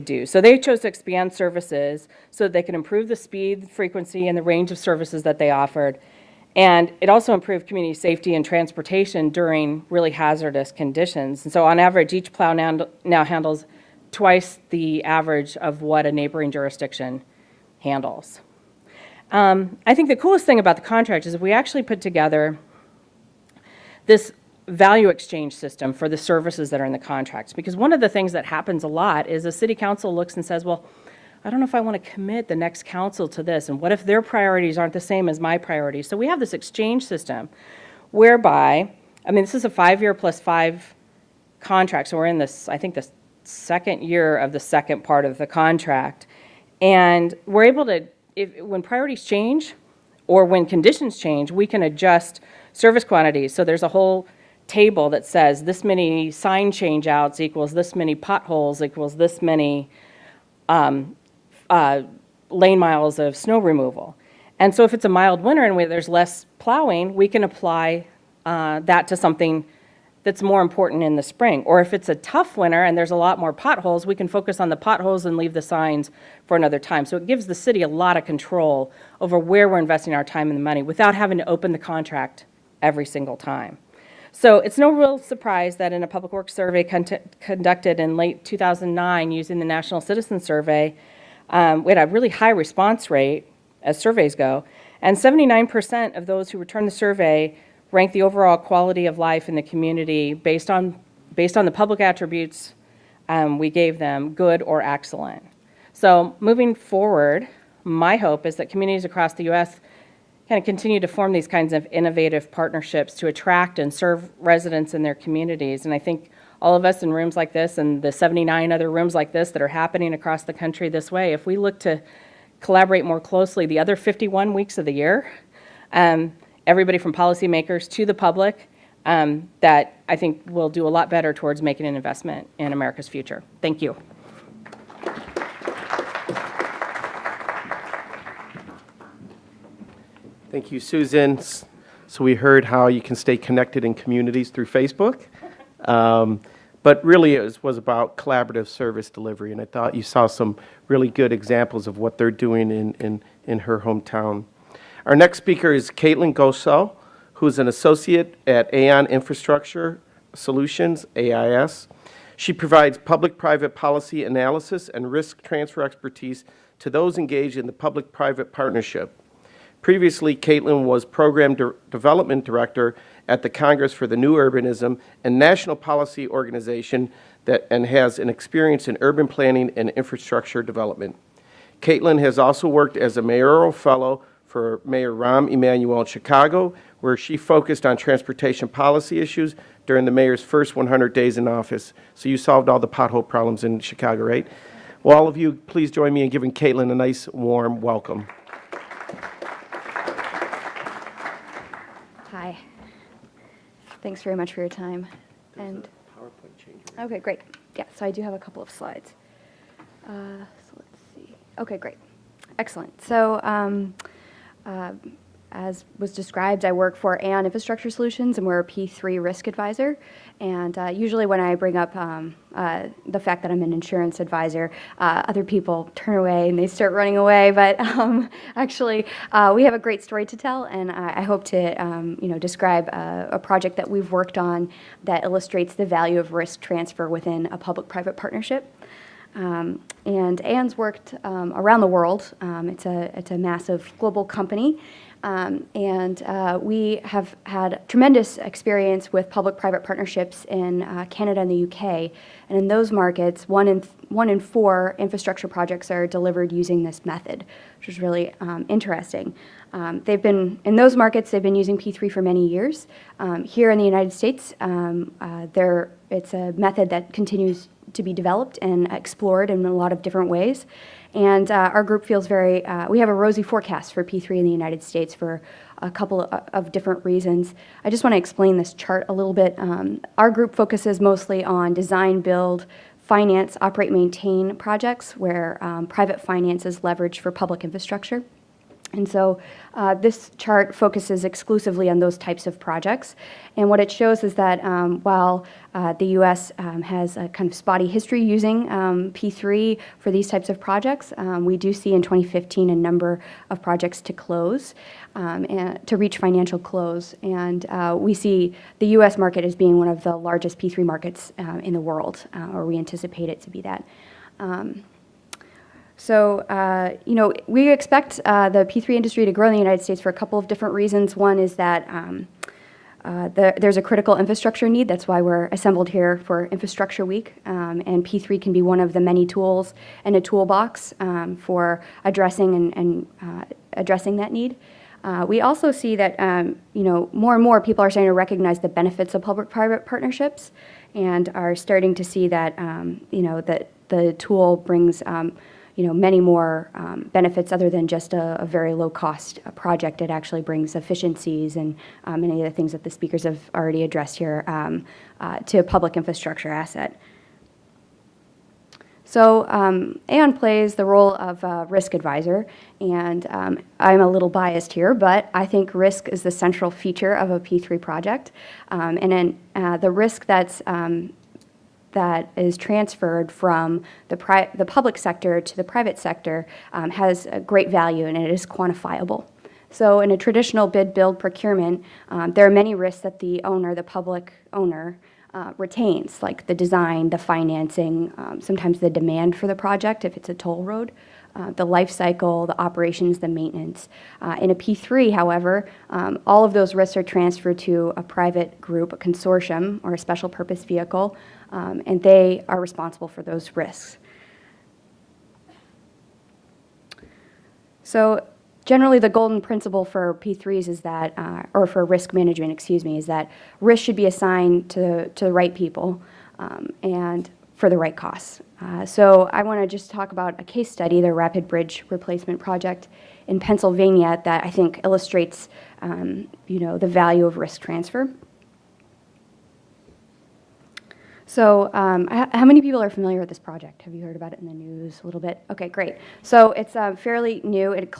do. So they chose to expand services so that they could improve the speed, frequency, and the range of services that they offered. And it also improved community safety and transportation during really hazardous conditions. And so on average, each plow now handles twice the average of what a neighboring jurisdiction handles. I think the coolest thing about the contract is we actually put together this value exchange system for the services that are in the contracts. Because one of the things that happens a lot is the city council looks and says, well, I don't know if I want to commit the next council to this, and what if their priorities aren't the same as my priorities? So we have this exchange system whereby, this is a 5-year plus 5 contract, so we're in this, I think, the second year of the second part of the contract, and we're able to, when priorities change or when conditions change, we can adjust service quantities. So there's a whole table that says this many sign change outs equals this many potholes equals this many lane miles of snow removal. And so if it's a mild winter and there's less plowing, we can apply that to something that's more important in the spring. Or if it's a tough winter and there's a lot more potholes, we can focus on the potholes and leave the signs for another time. So it gives the city a lot of control over where we're investing our time and the money without having to open the contract every single time. So it's no real surprise that in a public works survey conducted in late 2009 using the National Citizen Survey, we had a really high response rate, as surveys go, and 79% of those who returned the survey ranked the overall quality of life in the community based on the public attributes we gave them, good or excellent. So moving forward, my hope is that communities across the U.S. kind of continue to form these kinds of innovative partnerships to attract and serve residents in their communities. And I think all of us in rooms like this and the 79 other rooms like this that are happening across the country this way, if we look to collaborate more closely the other 51 weeks of the year, everybody from policymakers to the public, that I think will do a lot better towards making an investment in America's future. Thank you. Thank you, Susan. So we heard how you can stay connected in communities through Facebook. But really it was about collaborative service delivery, and I thought you saw some really good examples of what they're doing in her hometown. Our next speaker is Caitlin Gosel, who's an associate at Aon Infrastructure Solutions, AIS. She provides public-private policy analysis and risk transfer expertise to those engaged in the public-private partnership. Previously, Caitlin was Program Development Director at the Congress for the New Urbanism and national policy organization and has an experience in urban planning and infrastructure development. Caitlin has also worked as a mayoral fellow for Mayor Rahm Emanuel in Chicago, where she focused on transportation policy issues during the mayor's first 100 days in office. So you solved all the pothole problems in Chicago, right? Well, all of you, please join me in giving Caitlin a nice, warm welcome. Hi. Thanks very much for your time. And PowerPoint change. okay, great. Yeah, so I do have a couple of slides. So let's see. Okay, great. Excellent. So, as was described, I work for Aon Infrastructure Solutions, and we're a P3 risk advisor. And usually when I bring up the fact that I'm an insurance advisor, other people turn away and they start running away. But actually, we have a great story to tell, and I hope to describe a project that we've worked on that illustrates the value of risk transfer within a public-private partnership. And Aon's worked around the world. It's a massive global company. And we have had tremendous experience with public-private partnerships in Canada and the UK. And in those markets, one in four infrastructure projects are delivered using this method, which is really interesting. In those markets, they've been using P3 for many years. Here in the United States, it's a method that continues to be developed and explored in a lot of different ways. And our group feels we have a rosy forecast for P3 in the United States for a couple of different reasons. I just want to explain this chart a little bit. Our group focuses mostly on design, build, finance, operate, maintain projects where private finance is leveraged for public infrastructure. And so this chart focuses exclusively on those types of projects. And what it shows is that while the U.S. Has a kind of spotty history using P3 for these types of projects, we do see in 2015 a number of projects to close, and to reach financial close. And we see the U.S. market as being one of the largest P3 markets in the world, or we anticipate it to be that. So, we expect the P3 industry to grow in the United States for a couple of different reasons. One is that there's a critical infrastructure need. That's why we're assembled here for Infrastructure Week. And P3 can be one of the many tools in a toolbox for addressing and addressing that need. We also see that, more and more people are starting to recognize the benefits of public-private partnerships and are starting to see that, that the tool brings many more benefits other than just a very low-cost project. It actually brings efficiencies and many of the things that the speakers have already addressed here to a public infrastructure asset. So Aon plays the role of a risk advisor, and I'm a little biased here, but I think risk is the central feature of a P3 project. And then the risk that is transferred from the public sector to the private sector has a great value, and it is quantifiable. So in a traditional bid-build procurement, there are many risks that the public owner, retains, like the design, the financing, sometimes the demand for the project if it's a toll road, the life cycle, the operations, the maintenance. In a P3, however, all of those risks are transferred to a private group, a consortium, or a special purpose vehicle, and they are responsible for those risks. So generally, the golden principle for P3s is that, or for risk management, is that risk should be assigned to the right people and for the right costs. So I want to just talk about a case study, the Rapid Bridge Replacement Project in Pennsylvania, that I think illustrates, the value of risk transfer. So how many people are familiar with this project? Have you heard about it in the news a little bit? Okay, great. So it's fairly new. It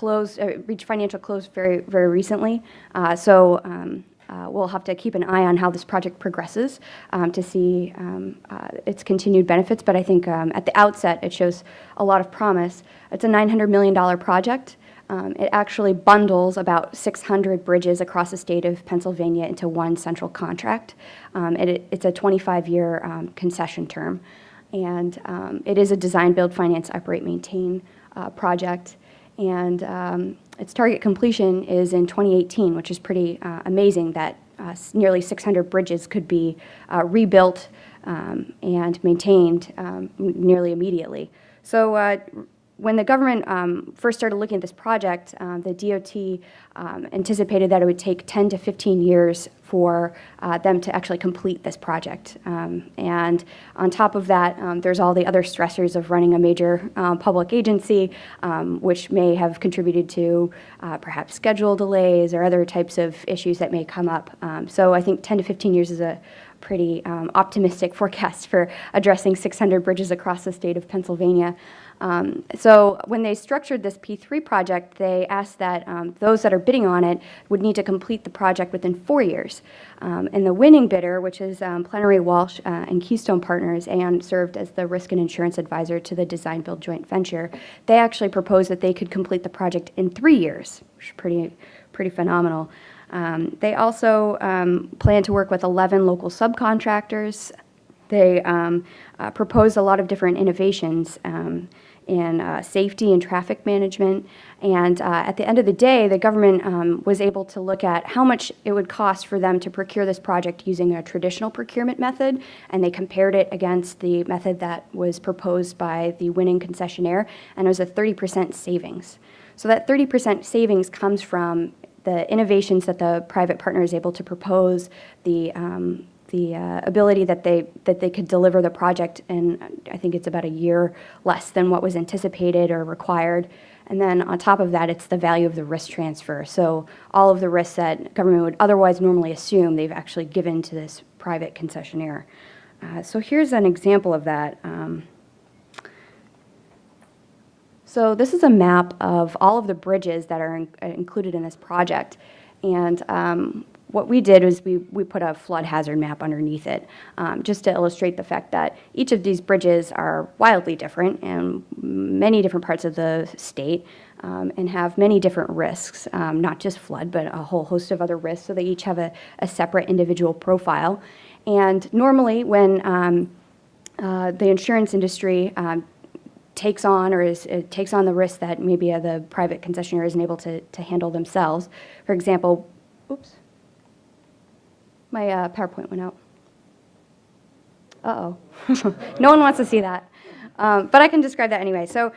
reached financial close very, very recently. We'll have to keep an eye on how this project progresses to see its continued benefits. But I think at the outset, it shows a lot of promise. It's a $900 million project. It actually bundles about 600 bridges across the state of Pennsylvania into one central contract. It's a 25-year concession term. And it is a design, build, finance, operate, maintain project. And its target completion is in 2018, which is pretty amazing that nearly 600 bridges could be rebuilt and maintained nearly immediately. So when the government first started looking at this project, the DOT anticipated that it would take 10 to 15 years for them to actually complete this project. And on top of that, there's all the other stressors of running a major public agency, which may have contributed to perhaps schedule delays or other types of issues that may come up. So I think 10 to 15 years is a optimistic forecast for addressing 600 bridges across the state of Pennsylvania. So when they structured this P3 project, they asked that those that are bidding on it would need to complete the project within 4 years. And the winning bidder, which is Plenary Walsh and Keystone Partners, and served as the risk and insurance advisor to the design build joint venture, they actually proposed that they could complete the project in 3 years, which is pretty phenomenal. They also plan to work with 11 local subcontractors. They proposed a lot of different innovations in safety and traffic management. And at the end of the day, the government was able to look at how much it would cost for them to procure this project using a traditional procurement method, and they compared it against the method that was proposed by the winning concessionaire, and it was a 30% savings. So that 30% savings comes from the innovations that the private partner is able to propose, the ability that they could deliver the project in, I think it's about a year less than what was anticipated or required. And then on top of that, it's the value of the risk transfer. So all of the risks that government would otherwise normally assume, they've actually given to this private concessionaire. So here's an example of that. So this is a map of all of the bridges that are included in this project. And what we did is we put a flood hazard map underneath it, just to illustrate the fact that each of these bridges are wildly different in many different parts of the state, and have many different risks, not just flood, but a whole host of other risks. So they each have a separate individual profile. And normally when the insurance industry takes on the risk that maybe the private concessionaire isn't able to handle themselves. For example, oops, my PowerPoint went out. Uh-oh. No one wants to see that. But I can describe that anyway. So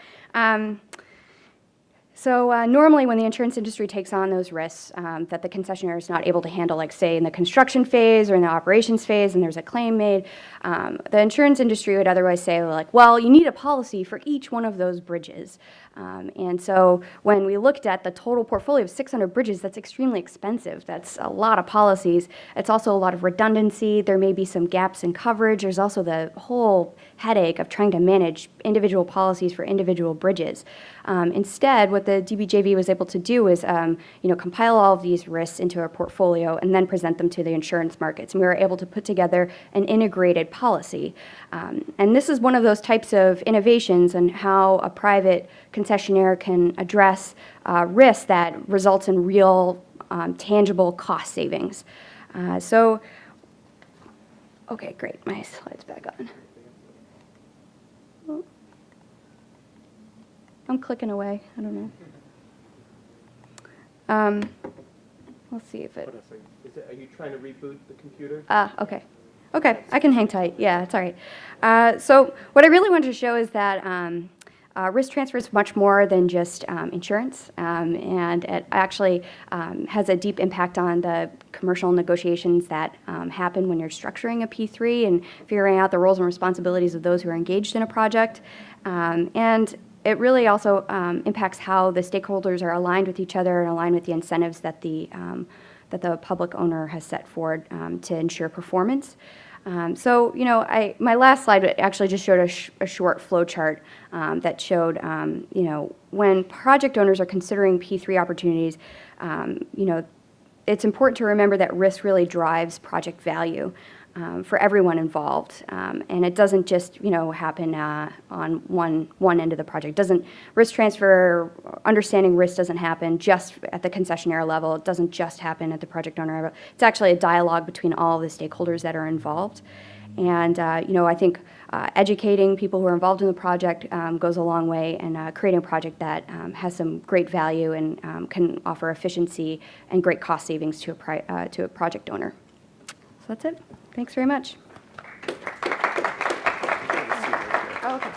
normally when the insurance industry takes on those risks that the concessionaire is not able to handle, like say in the construction phase or in the operations phase, and there's a claim made, the insurance industry would otherwise say, like, well, you need a policy for each one of those bridges. And so when we looked at the total portfolio of 600 bridges, that's extremely expensive. That's a lot of policies. It's also a lot of redundancy. There may be some gaps in coverage. There's also the whole headache of trying to manage individual policies for individual bridges. Instead, what the DBJV was able to do is compile all of these risks into a portfolio and then present them to the insurance markets. And we were able to put together an integrated policy. And this is one of those types of innovations and how a private concessionaire can address risk that results in real tangible cost savings. Okay, great. My slide's back on. I'm clicking away. I don't know. Let's see if it. Are you trying to reboot the computer? Okay. Okay, I can hang tight. Yeah, it's all right. So what I really wanted to show is that risk transfer is much more than just insurance, and it actually has a deep impact on the commercial negotiations that happen when you're structuring a P3 and figuring out the roles and responsibilities of those who are engaged in a project. And it really also impacts how the stakeholders are aligned with each other and aligned with the incentives that the public owner has set forward to ensure performance. My last slide actually just showed a short flow chart that showed, when project owners are considering P3 opportunities, it's important to remember that risk really drives project value for everyone involved, and it doesn't just happen on one end of the project. Risk transfer, understanding risk doesn't happen just at the concessionaire level. It doesn't just happen at the project owner level. It's actually a dialogue between all of the stakeholders that are involved, and I think educating people who are involved in the project goes a long way, and creating a project that has some great value and can offer efficiency and great cost savings to a project owner. So that's it. Thanks very much. Oh, okay.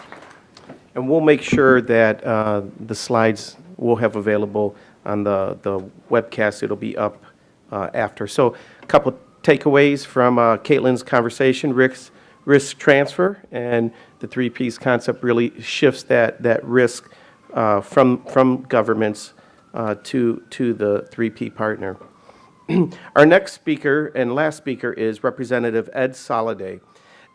And we'll make sure that the slides we'll have available on the webcast. It'll be up after. So a couple takeaways from Caitlin's conversation: risk transfer, and the 3Ps concept really shifts that risk from governments to the 3P partner. Our next speaker and last speaker is Representative Ed Soliday.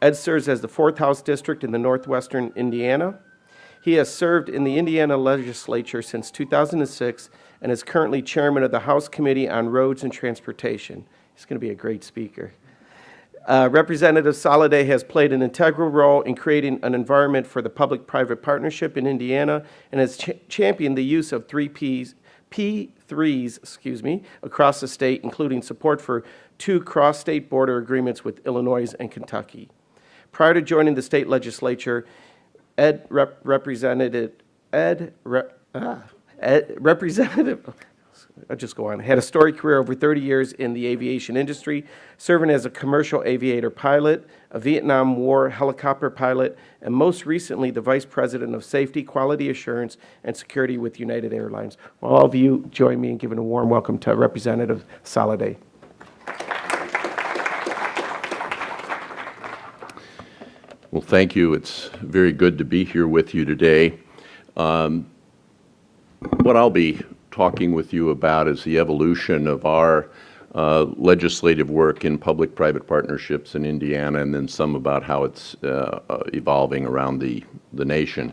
Ed serves as the 4th House District in the Northwestern Indiana. He has served in the Indiana legislature since 2006 and is currently chairman of the House Committee on Roads and Transportation. He's going to be a great speaker. Representative Soliday has played an integral role in creating an environment for the public-private partnership in Indiana and has championed the use of P3s, across the state, including support for 2 cross-state border agreements with Illinois and Kentucky. Prior to joining the state legislature, Representative I'll just go on. Had a storied career over 30 years in the aviation industry, serving as a commercial aviator pilot, a Vietnam War helicopter pilot, and most recently the Vice President of Safety, Quality Assurance, and Security with United Airlines. Will all of you join me in giving a warm welcome to Representative Soliday. Well, thank you. It's very good to be here with you today. What I'll be talking with you about is the evolution of our legislative work in public-private partnerships in Indiana, and then some about how it's evolving around the nation.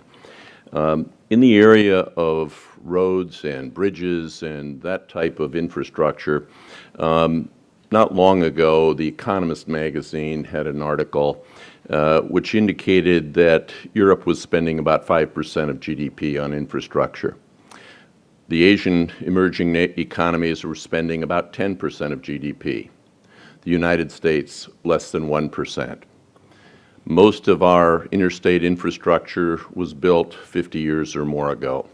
In the area of roads and bridges and that type of infrastructure, not long ago, The Economist magazine had an article which indicated that Europe was spending about 5% of GDP on infrastructure. The Asian emerging economies were spending about 10% of GDP. The United States, less than 1%. Most of our interstate infrastructure was built 50 years or more ago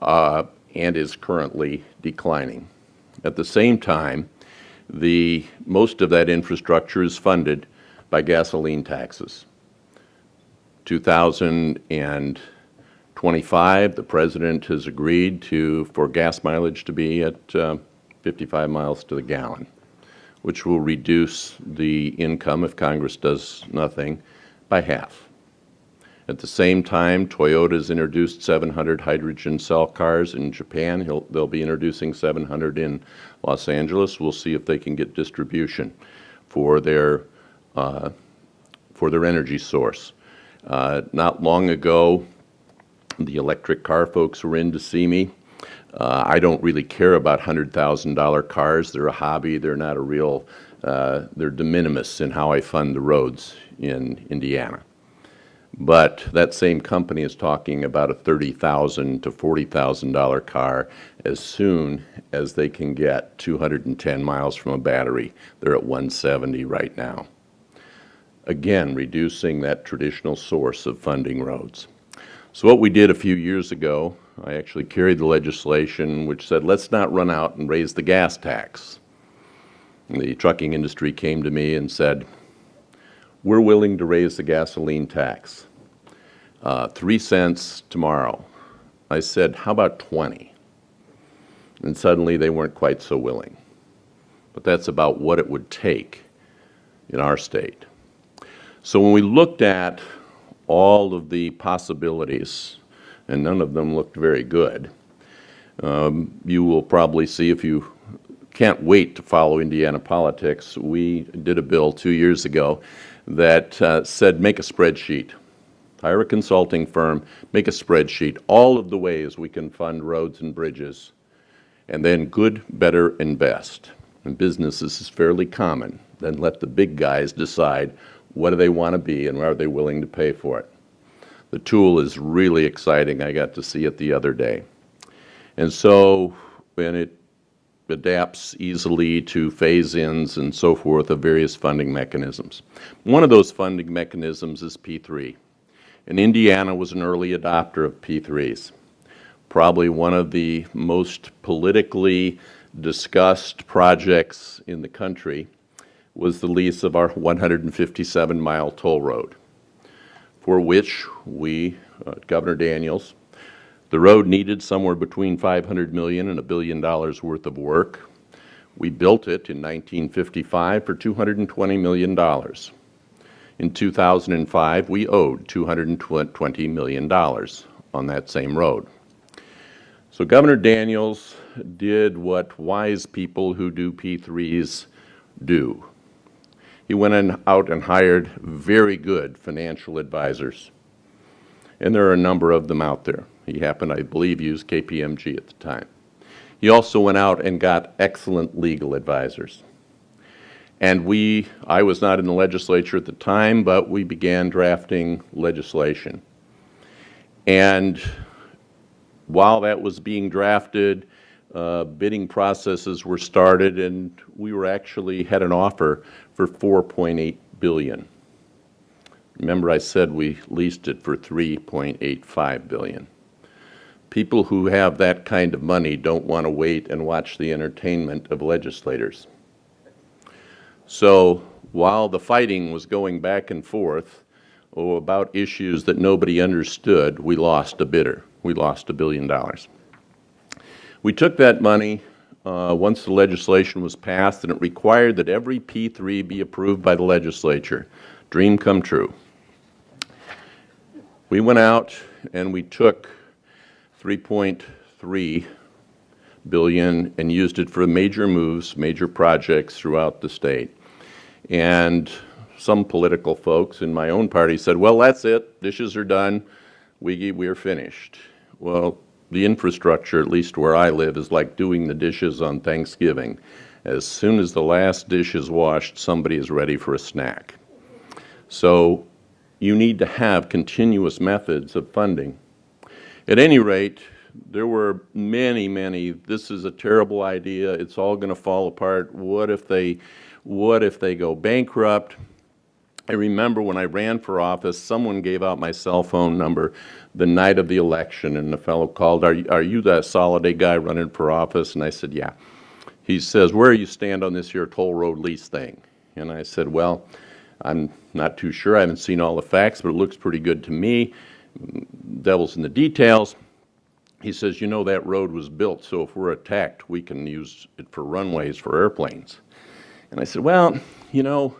and is currently declining. At the same time, most of that infrastructure is funded by gasoline taxes. 2025, the President has agreed for gas mileage to be at 55 miles to the gallon, which will reduce the income, if Congress does nothing, by half. At the same time, Toyota's introduced 700 hydrogen cell cars in Japan. They'll be introducing 700 in Los Angeles. We'll see if they can get distribution for their energy source. Not long ago, the electric car folks were in to see me. I don't really care about $100,000 cars. They're a hobby. They're not a real, they're de minimis in how I fund the roads in Indiana. But that same company is talking about a $30,000 to $40,000 car as soon as they can get 210 miles from a battery. They're at 170 right now. Again, reducing that traditional source of funding roads. So what we did a few years ago, I actually carried the legislation which said, let's not run out and raise the gas tax. And the trucking industry came to me and said, we're willing to raise the gasoline tax. 3 cents tomorrow. I said, how about 20? And suddenly they weren't quite so willing. But that's about what it would take in our state. So when we looked at all of the possibilities, and none of them looked very good, you will probably see, if you can't wait to follow Indiana politics, we did a bill 2 years ago that said make a spreadsheet. Hire a consulting firm, make a spreadsheet, all of the ways we can fund roads and bridges, and then good, better, and best. In business, this is fairly common. Then let the big guys decide what do they want to be and are they willing to pay for it. The tool is really exciting. I got to see it the other day. And so when it adapts easily to phase-ins and so forth of various funding mechanisms. One of those funding mechanisms is P3. And Indiana was an early adopter of P3s. Probably one of the most politically discussed projects in the country was the lease of our 157-mile toll road, for which we, Governor Daniels, the road needed somewhere between $500 million and $1 billion worth of work. We built it in 1955 for $220 million. In 2005, we owed $220 million on that same road. So Governor Daniels did what wise people who do P3s do. He went out and hired very good financial advisors. And there are a number of them out there. He happened, I believe, use KPMG at the time. He also went out and got excellent legal advisors. And I was not in the legislature at the time, but we began drafting legislation. And while that was being drafted, bidding processes were started, and we were actually had an offer for $4.8 billion. Remember, I said we leased it for $3.85 billion. People who have that kind of money don't want to wait and watch the entertainment of legislators. So while the fighting was going back and forth about issues that nobody understood, we lost a bidder. We lost $1 billion. We took that money once the legislation was passed, and it required that every P3 be approved by the legislature. Dream come true. We went out and we took $3.3 billion and used it for major moves, major projects throughout the state. And some political folks in my own party said, well, that's it, dishes are done, we're finished. Well, the infrastructure, at least where I live, is like doing the dishes on Thanksgiving. As soon as the last dish is washed, somebody is ready for a snack. So you need to have continuous methods of funding. At any rate, there were many, this is a terrible idea, it's all going to fall apart, what if they go bankrupt? I remember when I ran for office, someone gave out my cell phone number the night of the election, and the fellow called, are you that Soliday guy running for office? And I said, yeah. He says, where do you stand on this here toll road lease thing? And I said, well, I'm not too sure, I haven't seen all the facts, but it looks pretty good to me. Devil's in the details. He says, you know, that road was built, so if we're attacked, we can use it for runways for airplanes. And I said, well, you know,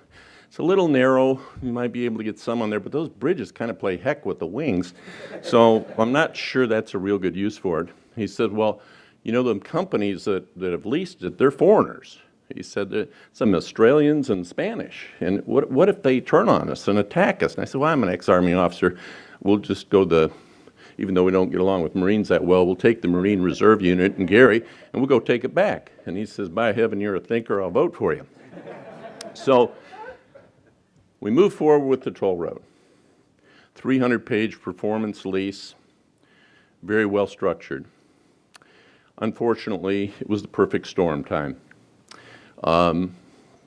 it's a little narrow. You might be able to get some on there, but those bridges kind of play heck with the wings. So I'm not sure that's a real good use for it. He said, well, you know, the companies that have leased it, they're foreigners. He said, some Australians and Spanish. And what if they turn on us and attack us? And I said, well, I'm an ex-Army officer. We'll just go even though we don't get along with Marines that well, we'll take the Marine Reserve Unit in Gary, and we'll go take it back. And he says, by heaven, you're a thinker, I'll vote for you. So we moved forward with the toll road. 300-page performance lease, very well structured. Unfortunately, it was the perfect storm time. The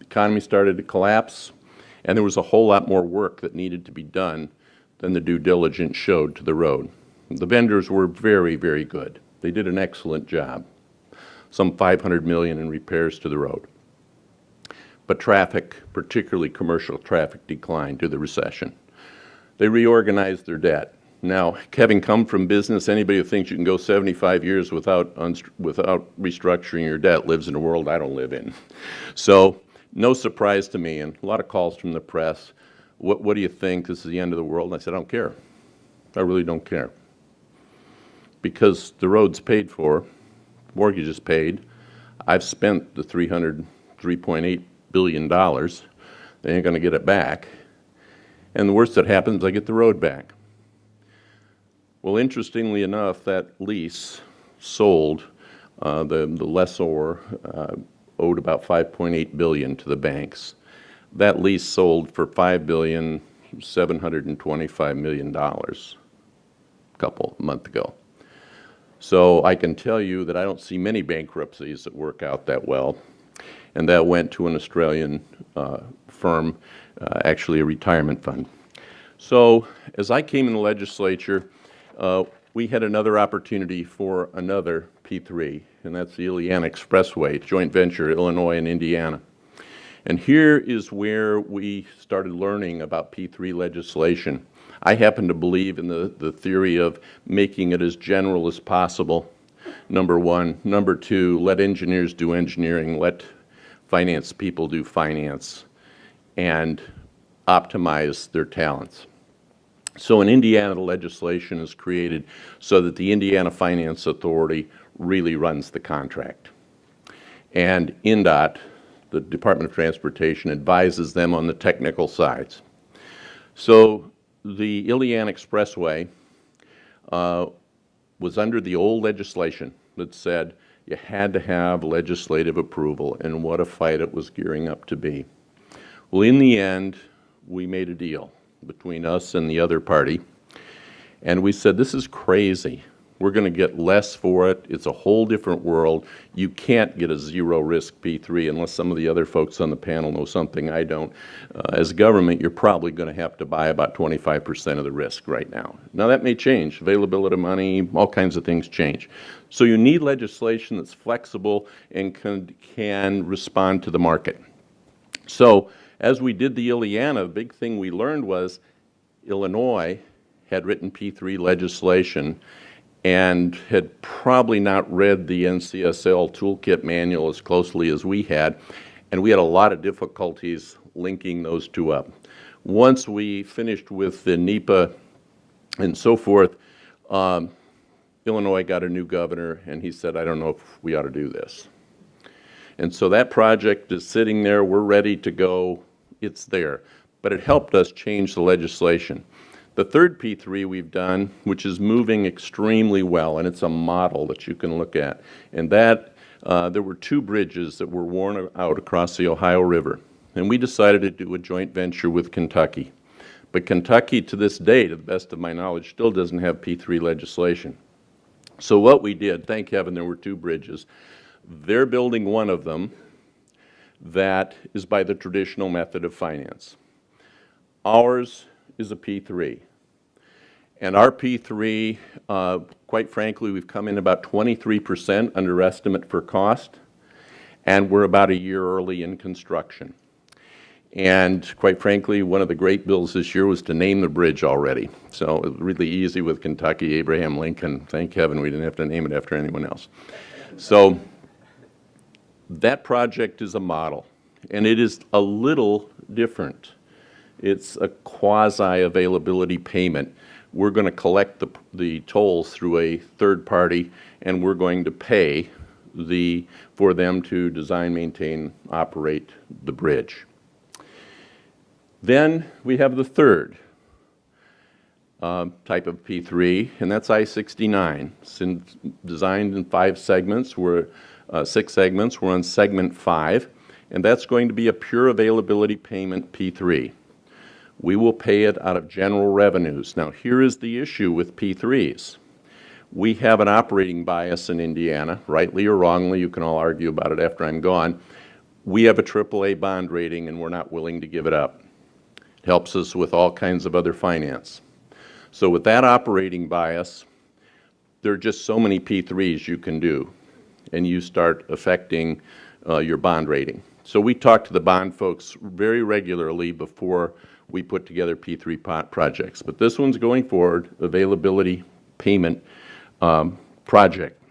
economy started to collapse, and there was a whole lot more work that needed to be done than the due diligence showed to the road. The vendors were very, very good. They did an excellent job. Some $500 million in repairs to the road. But traffic, particularly commercial traffic, declined due to the recession. They reorganized their debt. Now, having come from business, anybody who thinks you can go 75 years without restructuring your debt lives in a world I don't live in. So, no surprise to me, and a lot of calls from the press. What do you think? This is the end of the world? And I said, I don't care. I really don't care. Because the road's paid for, mortgage is paid. I've spent the $3.8 billion. They ain't going to get it back. And the worst that happens, I get the road back. Well, interestingly enough, that lease sold. The lessor owed about $5.8 billion to the banks. That lease sold for $5.725 billion a month ago. So I can tell you that I don't see many bankruptcies that work out that well. And that went to an Australian firm, actually a retirement fund. So as I came in the legislature, we had another opportunity for another P3, and that's the Iliana Expressway, joint venture, Illinois and Indiana. And here is where we started learning about P3 legislation. I happen to believe in the theory of making it as general as possible, number one. Number two, let engineers do engineering, let finance people do finance, and optimize their talents. So in Indiana, the legislation is created so that the Indiana Finance Authority really runs the contract. And INDOT, the Department of Transportation, advises them on the technical sides. So the Iliana Expressway was under the old legislation that said you had to have legislative approval, and what a fight it was gearing up to be. Well, in the end, we made a deal between us and the other party, and we said, this is crazy. We're going to get less for it. It's a whole different world. You can't get a zero-risk P3 unless some of the other folks on the panel know something I don't. As a government, you're probably going to have to buy about 25% of the risk right now. Now, that may change. Availability of money, all kinds of things change. So you need legislation that's flexible and can respond to the market. So as we did the Iliana, the big thing we learned was Illinois had written P3 legislation and had probably not read the NCSL toolkit manual as closely as we had, and we had a lot of difficulties linking those two up. Once we finished with the NEPA and so forth, Illinois got a new governor, and he said, I don't know if we ought to do this. And so that project is sitting there. We're ready to go. It's there. But it helped us change the legislation. The third P3 we've done, which is moving extremely well, and it's a model that you can look at, and that there were two bridges that were worn out across the Ohio River, and we decided to do a joint venture with Kentucky. But Kentucky, to this day, to the best of my knowledge, still doesn't have P3 legislation. So what we did, thank heaven there were two bridges. They're building one of them that is by the traditional method of finance. Ours is a P3. And our P3, quite frankly, we've come in about 23% under estimate for cost, and we're about a year early in construction. And quite frankly, one of the great bills this year was to name the bridge already. So it was really easy with Kentucky, Abraham Lincoln. Thank heaven we didn't have to name it after anyone else. So that project is a model, and it is a little different. It's a quasi-availability payment. We're going to collect the tolls through a third party, and we're going to pay for them to design, maintain, operate the bridge. Then we have the third type of P3, and that's I-69. It's designed in 5 segments. 6 segments. We're on segment 5, and that's going to be a pure availability payment P3. We will pay it out of general revenues. Now, here is the issue with P3s. We have an operating bias in Indiana, rightly or wrongly. You can all argue about it after I'm gone. We have a AAA bond rating, and we're not willing to give it up. It helps us with all kinds of other finance. So with that operating bias, there are just so many P3s you can do, and you start affecting your bond rating. So we talk to the bond folks very regularly before we put together P3 projects. But this one's going forward, availability payment project.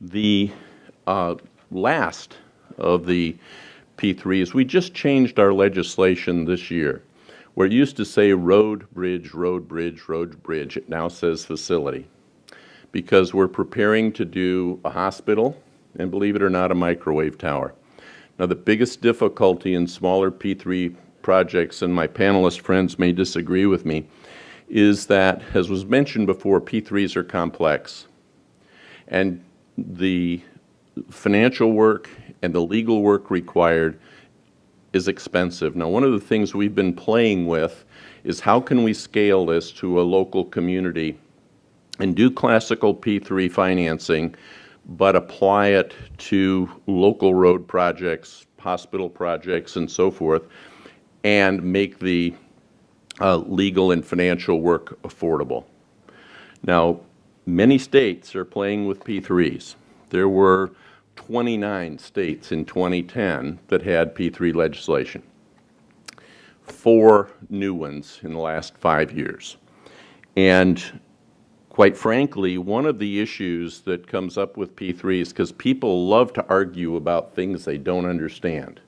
The last of the P3s, we just changed our legislation this year, where it used to say road, bridge, road, bridge, road, bridge. It now says facility, because we're preparing to do a hospital and, believe it or not, a microwave tower. Now, the biggest difficulty in smaller P3 projects, and my panelist friends may disagree with me, is that, as was mentioned before, P3s are complex. And the financial work and the legal work required is expensive. Now, one of the things we've been playing with is how can we scale this to a local community and do classical P3 financing, but apply it to local road projects, hospital projects, and so forth, and make the legal and financial work affordable. Now, many states are playing with P3s. There were 29 states in 2010 that had P3 legislation. 4 new ones in the last 5 years. And quite frankly, one of the issues that comes up with P3s, because people love to argue about things they don't understand.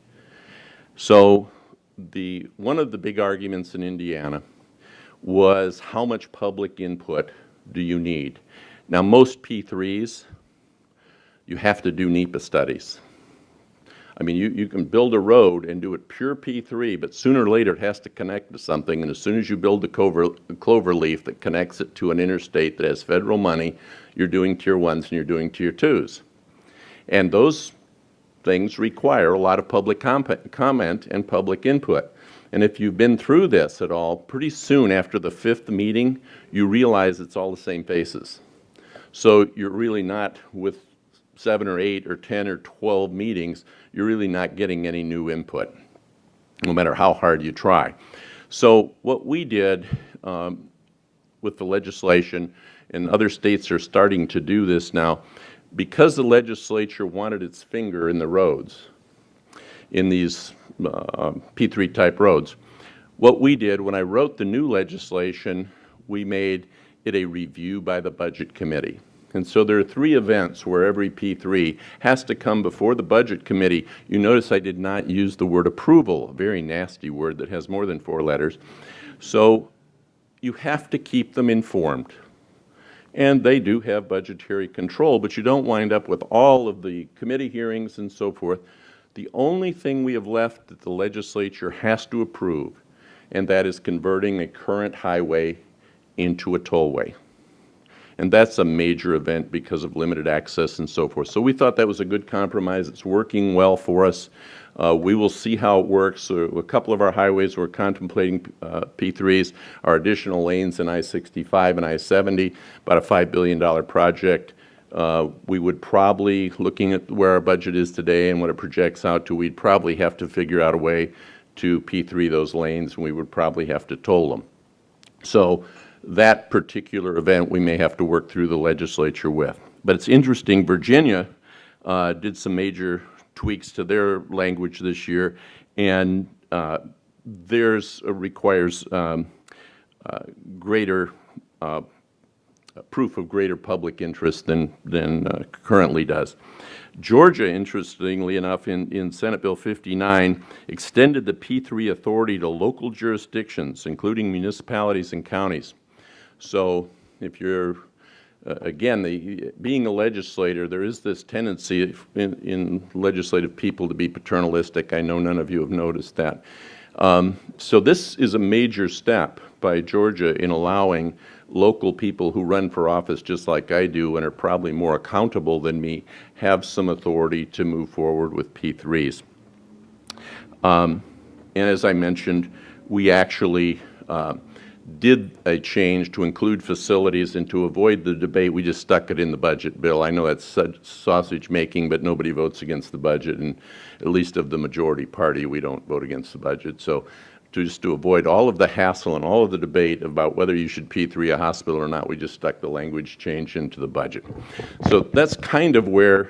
So one of the big arguments in Indiana was how much public input do you need? Now, most P3s, you have to do NEPA studies. I mean, you can build a road and do it pure P3, but sooner or later it has to connect to something, and as soon as you build the clover leaf that connects it to an interstate that has federal money, you're doing tier 1s and you're doing tier 2s. And those things require a lot of public comment and public input. And if you've been through this at all, pretty soon after the 5th meeting, you realize it's all the same faces. So you're really not, with 7 or 8 or 10 or 12 meetings, you're really not getting any new input, no matter how hard you try. So what we did with the legislation, and other states are starting to do this now, because the legislature wanted its finger in the roads, in these P3 type roads, what we did when I wrote the new legislation, we made it a review by the Budget Committee. And so there are 3 events where every P3 has to come before the Budget Committee. You notice I did not use the word approval, a very nasty word that has more than 4 letters. So you have to keep them informed. And they do have budgetary control, but you don't wind up with all of the committee hearings and so forth. The only thing we have left that the legislature has to approve, and that is converting a current highway into a tollway. And that's a major event because of limited access and so forth. So we thought that was a good compromise. It's working well for us. We will see how it works. A couple of our highways we're contemplating P3s are additional lanes in I-65 and I-70, about a $5 billion project. We would probably, looking at where our budget is today and what it projects out to, we'd probably have to figure out a way to P3 those lanes, and we would probably have to toll them. So that particular event we may have to work through the legislature with. But it's interesting, Virginia did some major tweaks to their language this year, and theirs requires greater proof of greater public interest than currently does. Georgia, interestingly enough, in Senate Bill 59, extended the P3 authority to local jurisdictions, including municipalities and counties. So if you're, again, being a legislator, there is this tendency in legislative people to be paternalistic. I know none of you have noticed that. So this is a major step by Georgia in allowing local people who run for office just like I do and are probably more accountable than me have some authority to move forward with P3s. And as I mentioned, we actually did a change to include facilities, and to avoid the debate, we just stuck it in the budget bill. I know that's sausage making, but nobody votes against the budget, and at least of the majority party, we don't vote against the budget. So just to avoid all of the hassle and all of the debate about whether you should P3 a hospital or not, we just stuck the language change into the budget. So that's kind of where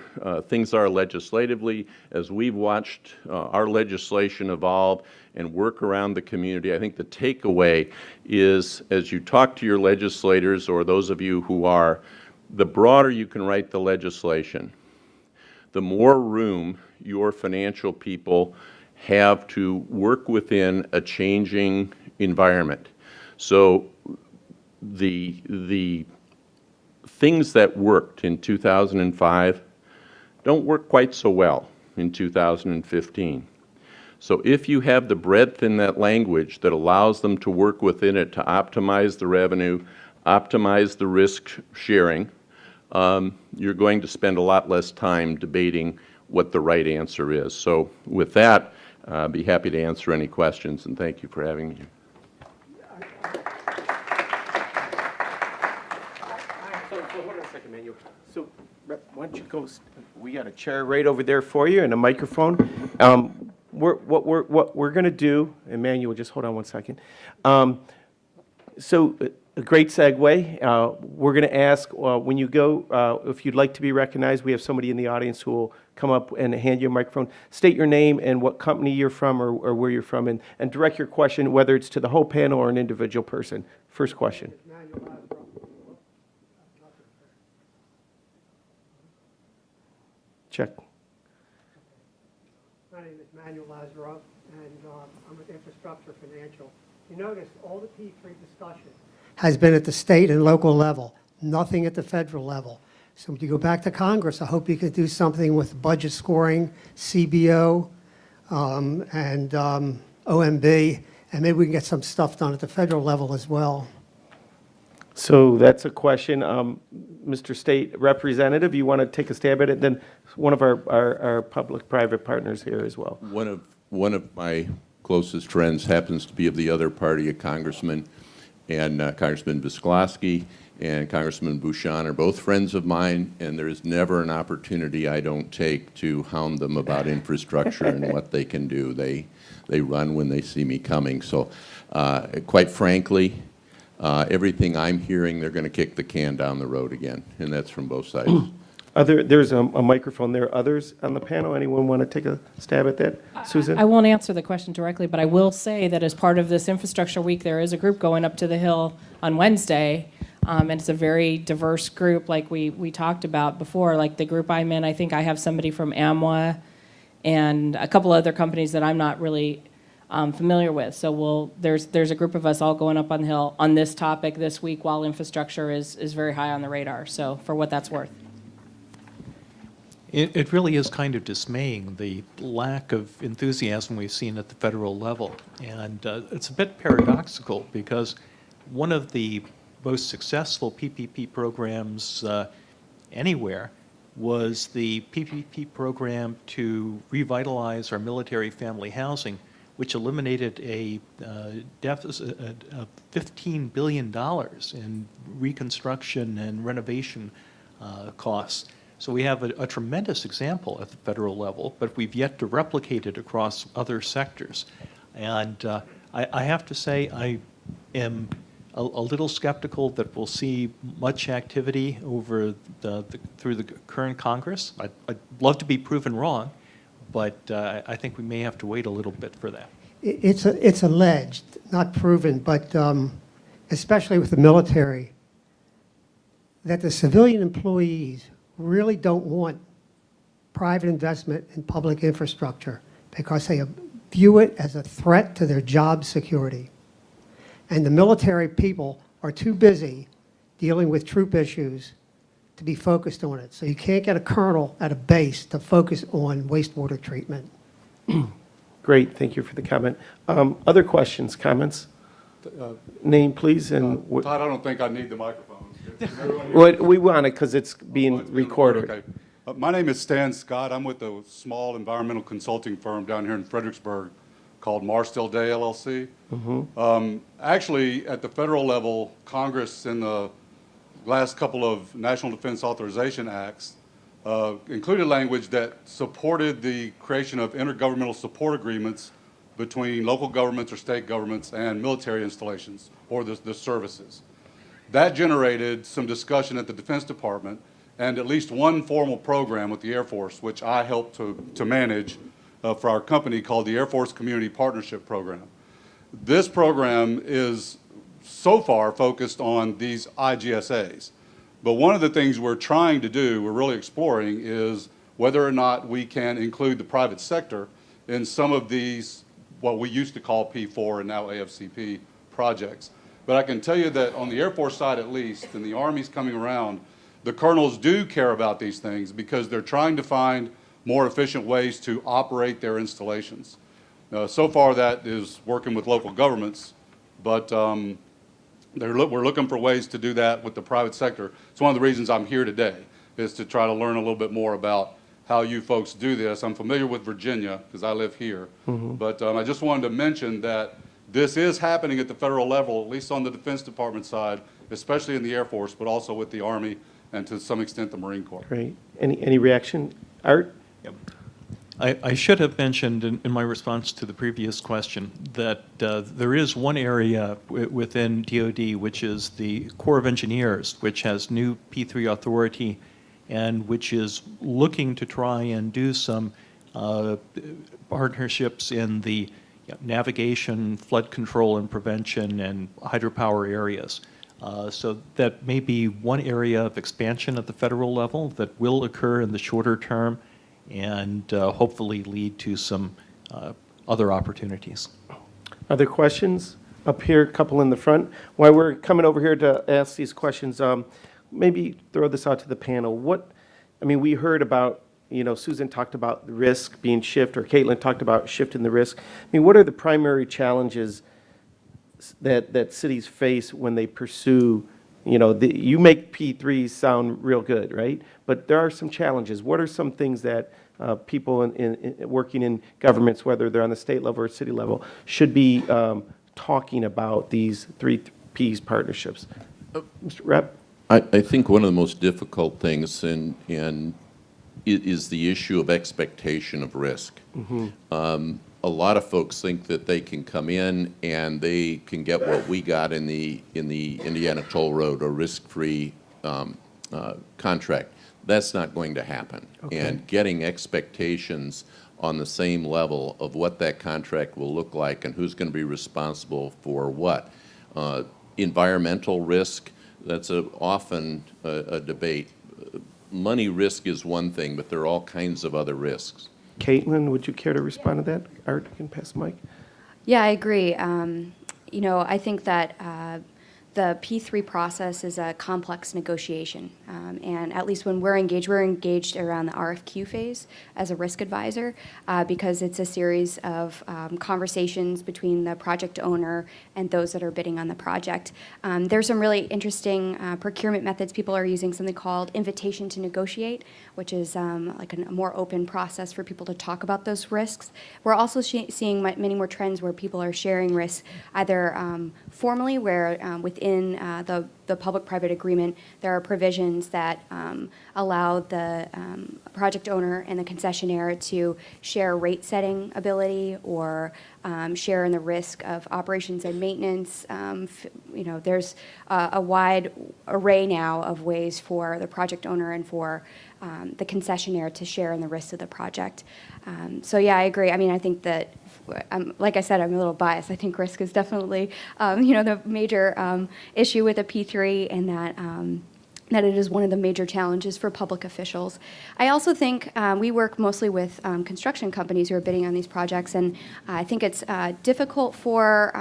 things are legislatively. As we've watched our legislation evolve and work around the community, I think the takeaway is, as you talk to your legislators, or those of you who are, the broader you can write the legislation, the more room your financial people have to work within a changing environment. So the things that worked in 2005 don't work quite so well in 2015. So if you have the breadth in that language that allows them to work within it to optimize the revenue, optimize the risk sharing, you're going to spend a lot less time debating what the right answer is. So with that, I'd be happy to answer any questions, and thank you for having me. So hold on a second, Manuel. So Rep, why don't you go, we got a chair right over there for you and a microphone. What we're going to do, Emmanuel, just hold on one second. So a great segue. We're going to ask, when you go, if you'd like to be recognized, we have somebody in the audience who will come up and hand you a microphone. State your name and what company you're from, or where you're from, and direct your question, whether it's to the whole panel or an individual person. First question. Check. My name is Manuel Lazaroff, and I'm with Infrastructure Financial. You notice all the P3 discussion has been at the state and local level, nothing at the federal level. So when you go back to Congress, I hope you can do something with budget scoring, CBO, and OMB, and maybe we can get some stuff done at the federal level as well. So that's a question. Mr. State Representative, you want to take a stab at it? Then one of our public-private partners here as well. One of my closest friends happens to be of the other party, a congressman, and Congressman Visklosky and Congressman Bouchon are both friends of mine, and there is never an opportunity I don't take to hound them about infrastructure and what they can do. They run when they see me coming. So quite frankly, everything I'm hearing, they're going to kick the can down the road again, and that's from both sides. There's a microphone there. Others on the panel, anyone want to take a stab at that? Susan? I won't answer the question directly, but I will say that as part of this infrastructure week, there is a group going up to the Hill on Wednesday, and it's a very diverse group like we talked about before. Like the group I'm in, I think I have somebody from AMWA and a couple other companies that I'm not really familiar with. So there's a group of us all going up on the Hill on this topic this week while infrastructure is very high on the radar, so for what that's worth. It really is kind of dismaying, the lack of enthusiasm we've seen at the federal level. And it's a bit paradoxical because one of the most successful PPP programs anywhere was the PPP program to revitalize our military family housing, which eliminated a deficit of $15 billion in reconstruction and renovation costs. So we have a tremendous example at the federal level, but we've yet to replicate it across other sectors. And I have to say I am a little skeptical that we'll see much activity over through the current Congress. I'd love to be proven wrong, but I think we may have to wait a little bit for that. It's alleged, not proven, but especially with the military, that the civilian employees really don't want private investment in public infrastructure because they view it as a threat to their job security. And the military people are too busy dealing with troop issues to be focused on it. So you can't get a colonel at a base to focus on wastewater treatment. Great, thank you for the comment. Other questions, comments? Name, please, and Todd, I don't think I need the microphone. we want it because it's being recorded. Okay. My name is Stan Scott. I'm with a small environmental consulting firm down here in Fredericksburg called Marstill Day LLC. Actually, at the federal level, Congress in the last couple of National Defense Authorization Acts included language that supported the creation of intergovernmental support agreements between local governments or state governments and military installations or the services. That generated some discussion at the Defense Department and at least one formal program with the Air Force, which I helped to manage for our company called the Air Force Community Partnership Program. This program is so far focused on these IGSAs. But one of the things we're trying to do, we're really exploring, is whether or not we can include the private sector in some of these, what we used to call P4 and now AFCP projects. But I can tell you that on the Air Force side at least, and the Army's coming around, the colonels do care about these things because they're trying to find more efficient ways to operate their installations. So far that is working with local governments, but we're looking for ways to do that with the private sector. It's one of the reasons I'm here today, is to try to learn a little bit more about how you folks do this. I'm familiar with Virginia because I live here, but I just wanted to mention that this is happening at the federal level, at least on the Defense Department side, especially in the Air Force, but also with the Army and to some extent the Marine Corps. Great. Any reaction? Art? Yep. I should have mentioned in my response to the previous question that there is one area within DoD, which is the Corps of Engineers, which has new P3 authority and which is looking to try and do some partnerships in the navigation, flood control and prevention, and hydropower areas. So that may be one area of expansion at the federal level that will occur in the shorter term and hopefully lead to some other opportunities. Other questions? up here, a couple in the front. While we're coming over here to ask these questions, maybe throw this out to the panel. We heard about, Susan talked about the risk being shift, or Caitlin talked about shifting the risk. What are the primary challenges that cities face when they pursue, you make P3s sound real good, right? But there are some challenges. What are some things that people working in governments, whether they're on the state level or city level, should be talking about these 3Ps partnerships? Mr. Rep? I think one of the most difficult things is the issue of expectation of risk. A lot of folks think that they can come in and they can get what we got in the Indiana Toll Road, a risk-free contract. That's not going to happen. Okay. And getting expectations on the same level of what that contract will look like and who's going to be responsible for what. Environmental risk, that's often a debate. Money risk is one thing, but there are all kinds of other risks. Caitlin, would you care to respond to that? Art, you can pass the mic. Yeah, I agree. I think that the P3 process is a complex negotiation. And at least when we're engaged around the RFQ phase as a risk advisor because it's a series of conversations between the project owner and those that are bidding on the project. There's some really interesting procurement methods. People are using something called invitation to negotiate, which is like a more open process for people to talk about those risks. We're also seeing many more trends where people are sharing risks either formally, where within the public-private agreement, there are provisions that allow the project owner and the concessionaire to share rate-setting ability or share in the risk of operations and maintenance. There's a wide array now of ways for the project owner and for the concessionaire to share in the risks of the project. So yeah, I agree. I think that, like I said, I'm a little biased. I think risk is definitely, the major issue with a P3, and that it is one of the major challenges for public officials. I also think we work mostly with construction companies who are bidding on these projects, and I think it's difficult for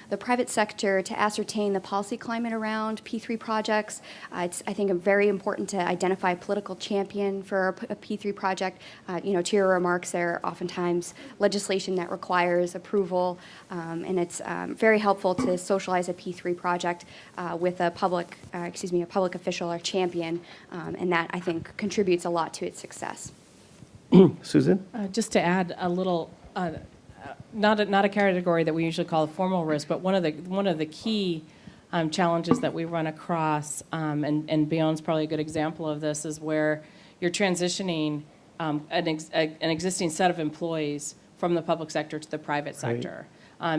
the private sector to ascertain the policy climate around P3 projects. It's, I think, very important to identify a political champion for a P3 project. To your remarks, there are oftentimes legislation that requires approval, and it's very helpful to socialize a P3 project with a public official or champion, and that, I think, contributes a lot to its success. Susan? Just to add a little, not a category that we usually call a formal risk, but one of the key challenges that we run across, and Beyond's probably a good example of this, is where you're transitioning an existing set of employees from the public sector to the private sector,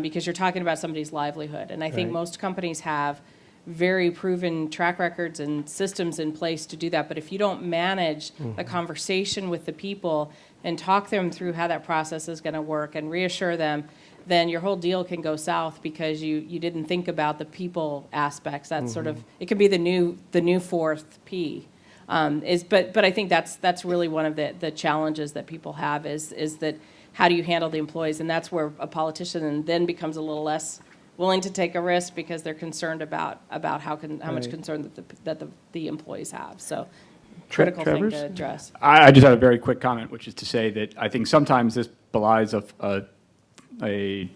because you're talking about somebody's livelihood. And I think most companies have very proven track records and systems in place to do that. But if you don't manage the conversation with the people and talk them through how that process is going to work and reassure them, then your whole deal can go south because you didn't think about the people aspects. That's sort of, it can be the new fourth P. But I think that's really one of the challenges that people have is that how do you handle the employees? And that's where a politician then becomes a little less willing to take a risk because they're concerned about how much concern that the employees have. So critical thing to address. I just have a very quick comment, which is to say that I think sometimes this belies a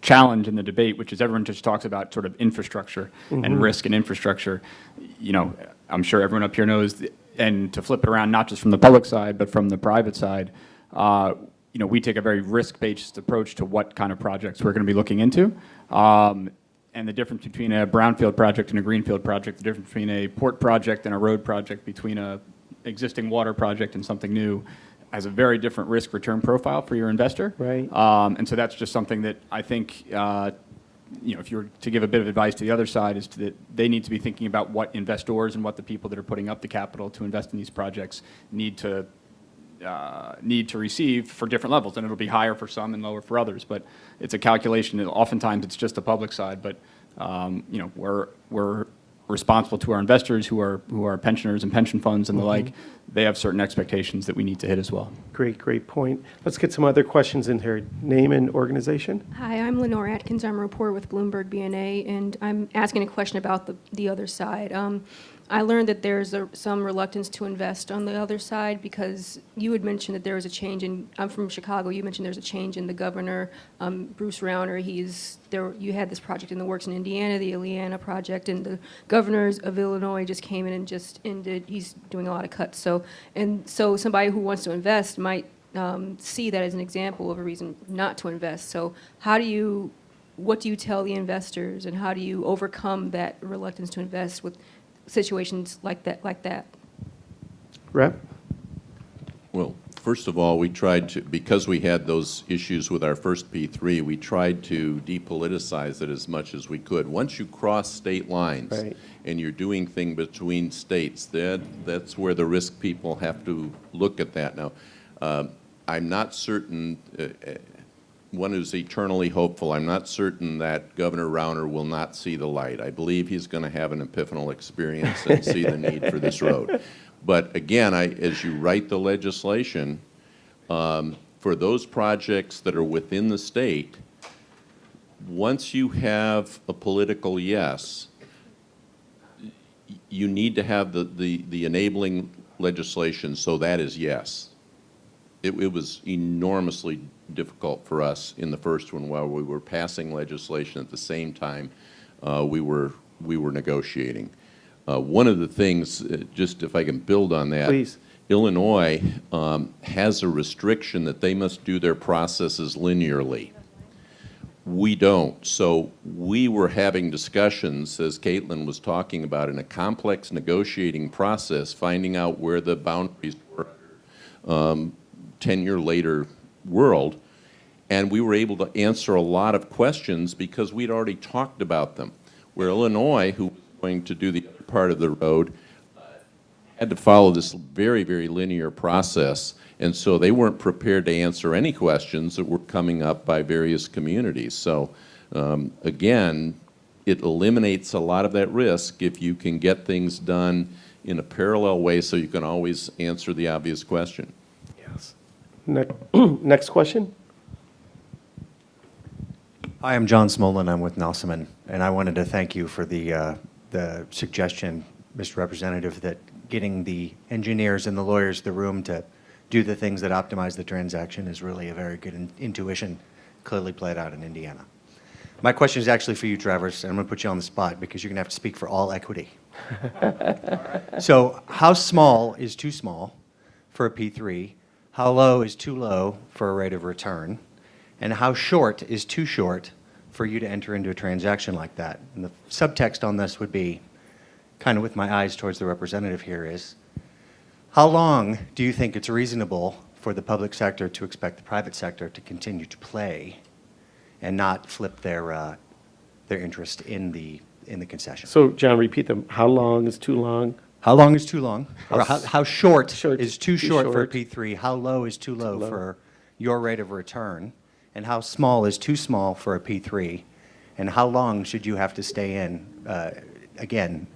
challenge in the debate, which is everyone just talks about sort of infrastructure and risk and infrastructure. I'm sure everyone up here knows, and to flip it around, not just from the public side, but from the private side, we take a very risk-based approach to what kind of projects we're going to be looking into. And the difference between a brownfield project and a greenfield project, the difference between a port project and a road project, between a existing water project and something new, has a very different risk-return profile for your investor. Right. And so that's just something that I think, if you were to give a bit of advice to the other side, is that they need to be thinking about what investors and what the people that are putting up the capital to invest in these projects need to receive for different levels, and it'll be higher for some and lower for others. But it's a calculation. Oftentimes, it's just the public side. But we're responsible to our investors who are pensioners and pension funds and the like. They have certain expectations that we need to hit as well. Great point. Let's get some other questions in here. Name and organization? Hi, I'm Lenore Atkins. I'm a reporter with Bloomberg BNA, and I'm asking a question about the other side. I learned that there's some reluctance to invest on the other side because you had mentioned that there was a change in, I'm from Chicago, you mentioned there's a change in the governor, Bruce Rauner. You had this project in the works in Indiana, the Ileana project, and the governors of Illinois just came in and just ended, he's doing a lot of cuts. So somebody who wants to invest might see that as an example of a reason not to invest. So what do you tell the investors, and how do you overcome that reluctance to invest with situations like that? Rep? Well, first of all, we tried to, because we had those issues with our first P3, we tried to depoliticize it as much as we could. Once you cross state lines Right. and you're doing things between states, that's where the risk people have to look at that. Now, I'm not certain, one who's eternally hopeful, I'm not certain that Governor Rauner will not see the light. I believe he's going to have an epiphanal experience and see the need for this road. But again, as you write the legislation, for those projects that are within the state, once you have a political yes, you need to have the enabling legislation, so that is yes. It was enormously difficult for us in the first one while we were passing legislation at the same time we were negotiating. One of the things, just if I can build on that, Please. Illinois has a restriction that they must do their processes linearly. We don't. So we were having discussions, as Caitlin was talking about, in a complex negotiating process, finding out where the boundaries were 10-year later world, and we were able to answer a lot of questions because we'd already talked about them. Where Illinois, who was going to do the other part of the road, had to follow this very, very linear process, and so they weren't prepared to answer any questions that were coming up by various communities. So again, it eliminates a lot of that risk if you can get things done in a parallel way so you can always answer the obvious question. Yes. Next question? Hi, I'm John Smolin. I'm with Nelson, and I wanted to thank you for the suggestion, Mr. Representative, that getting the engineers and the lawyers the room to do the things that optimize the transaction is really a very good intuition, clearly played out in Indiana. My question is actually for you, Travers, and I'm going to put you on the spot because you're going to have to speak for all equity. So how small is too small for a P3? How low is too low for a rate of return? And how short is too short for you to enter into a transaction like that? And the subtext on this would be, kind of with my eyes towards the representative here, is how long do you think it's reasonable for the public sector to expect the private sector to continue to play and not flip their interest in the concession? So, John, repeat them. How long is too long? How long is too long? Or how short Short is too too short for a short. P3? How low is too low low. for your rate of return? And how small is too small for a P3? And how long should you have to stay in? Again,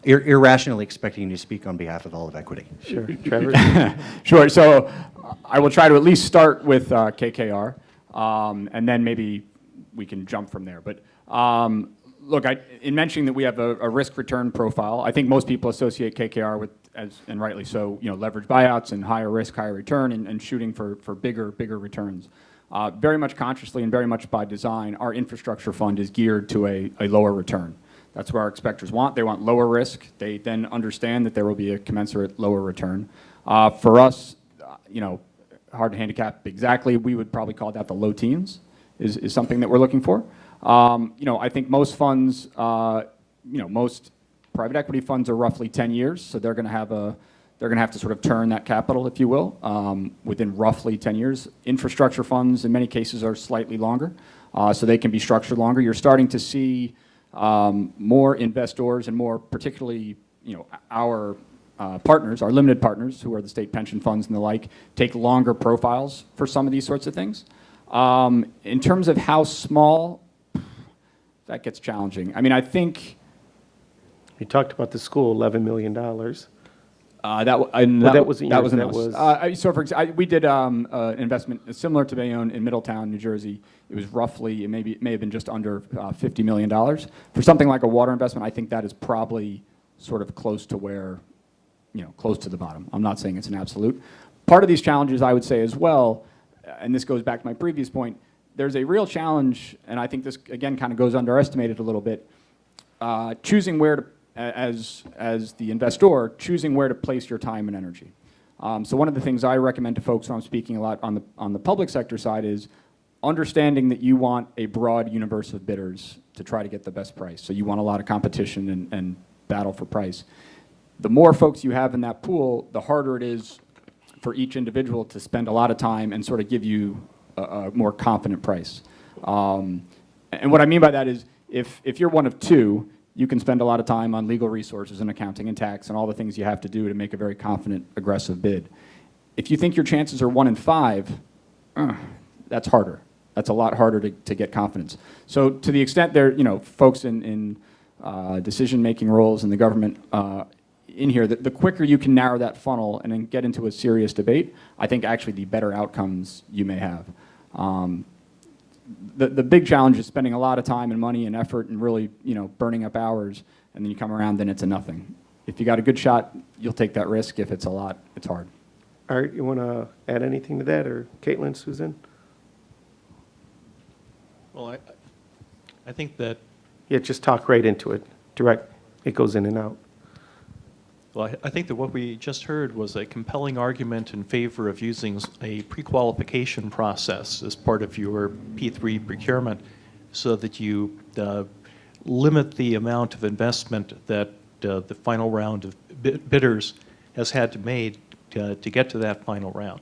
irrationally expecting you to speak on behalf of all of equity. Sure. Trevor? Sure. So I will try to at least start with KKR, and then maybe we can jump from there. But look, in mentioning that we have a risk-return profile, I think most people associate KKR with, and rightly so, leveraged buyouts and higher risk, higher return, and shooting for bigger returns. Very much consciously and very much by design, our infrastructure fund is geared to a lower return. That's what our expectors want. They want lower risk. They then understand that there will be a commensurate lower return. For us, hard to handicap exactly. We would probably call that the low teens is something that we're looking for. I think most funds, most private equity funds are roughly 10 years, so they're going to have to sort of turn that capital, if you will, within roughly 10 years. Infrastructure funds, in many cases, are slightly longer, so they can be structured longer. You're starting to see more investors and more particularly, our partners, our limited partners, who are the state pension funds and the like, take longer profiles for some of these sorts of things. In terms of how small, that gets challenging. I mean, I think You talked about the school, $11 million. That wasn't that yours, wasn't that us. was- So we did an investment similar to Bayonne in Middletown, New Jersey. It was roughly, it may have been just under $50 million. For something like a water investment, I think that is probably sort of close to where, close to the bottom. I'm not saying it's an absolute. Part of these challenges, I would say as well, and this goes back to my previous point, there's a real challenge, and I think this, again, kind of goes underestimated a little bit, choosing where to, as the investor, choosing where to place your time and energy. So one of the things I recommend to folks when I'm speaking a lot on the public sector side is understanding that you want a broad universe of bidders to try to get the best price. So you want a lot of competition and battle for price. The more folks you have in that pool, the harder it is for each individual to spend a lot of time and sort of give you a more confident price. And what I mean by that is if you're one of two, you can spend a lot of time on legal resources and accounting and tax and all the things you have to do to make a very confident, aggressive bid. If you think your chances are 1 in 5, that's harder. That's a lot harder to get confidence. So to the extent there, folks in decision-making roles in the government in here, the quicker you can narrow that funnel and then get into a serious debate, I think actually the better outcomes you may have. The big challenge is spending a lot of time and money and effort and really, burning up hours, and then you come around, then it's a nothing. If you got a good shot, you'll take that risk. If it's a lot, it's hard. Art, you want to add anything to that, or Caitlin, Susan? Well, I think that, Yeah, just talk right into it. Direct. It goes in and out. well, I think that what we just heard was a compelling argument in favor of using a pre-qualification process as part of your P3 procurement so that you limit the amount of investment that the final round of bidders has had to make to get to that final round.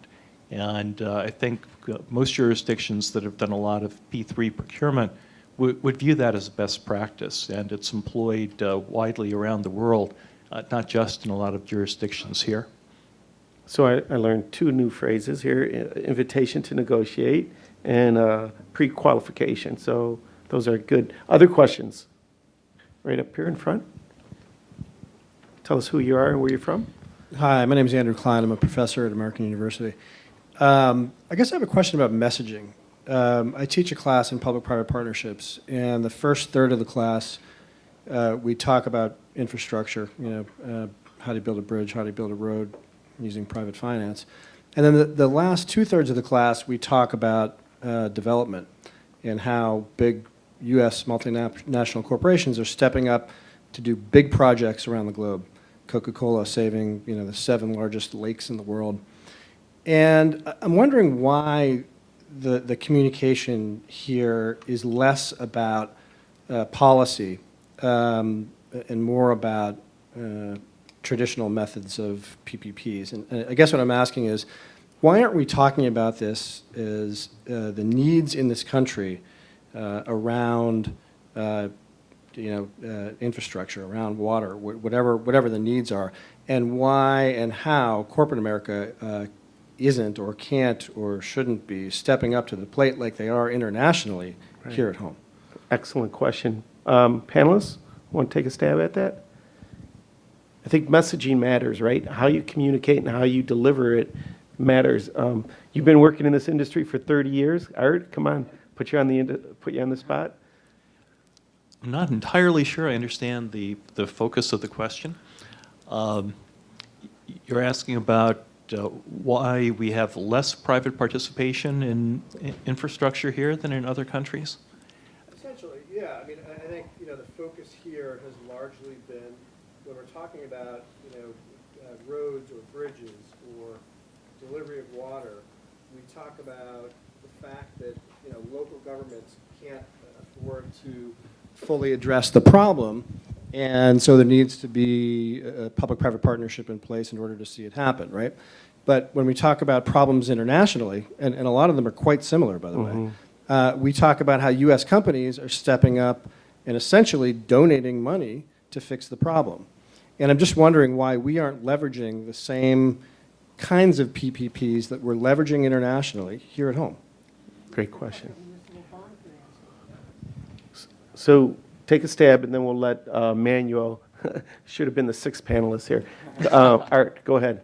And I think most jurisdictions that have done a lot of P3 procurement would view that as a best practice, and it's employed widely around the world, not just in a lot of jurisdictions here. So I learned 2 new phrases here, invitation to negotiate and pre-qualification. So those are good. Other questions? Right up here in front. Tell us who you are and where you're from. Hi, my name is Andrew Klein. I'm a professor at American University. I guess I have a question about messaging. I teach a class in public-private partnerships, and the first third of the class, we talk about infrastructure, how do you build a bridge, how do you build a road using private finance. And then the last 2/3 of the class, we talk about development and how big U.S. multinational corporations are stepping up to do big projects around the globe. Coca-Cola saving, the 7 largest lakes in the world. And I'm wondering why the communication here is less about policy and more about traditional methods of PPPs. And I guess what I'm asking is, why aren't we talking about this as the needs in this country around infrastructure, around water, whatever the needs are, and why and how corporate America isn't or can't or shouldn't be stepping up to the plate like they are internationally here at home? Excellent question. Panelists, want to take a stab at that? I think messaging matters, right? How you communicate and how you deliver it matters. You've been working in this industry for 30 years. Art, come on, put you on the spot. I'm not entirely sure I understand the focus of the question. You're asking about why we have less private participation in infrastructure here than in other countries? Essentially, yeah. I mean, I think, the focus here has largely been, when we're talking about, roads or bridges or delivery of water, we talk about the fact that, local governments can't afford to fully address the problem, and so there needs to be a public-private partnership in place in order to see it happen, right? But when we talk about problems internationally, and a lot of them are quite similar, by the way, we talk about how U.S. companies are stepping up and essentially donating money to fix the problem. And I'm just wondering why we aren't leveraging the same kinds of PPPs that we're leveraging internationally here at home. Great question. So take a stab, and then we'll let Manuel Should have been the sixth panelist here. Art, go ahead.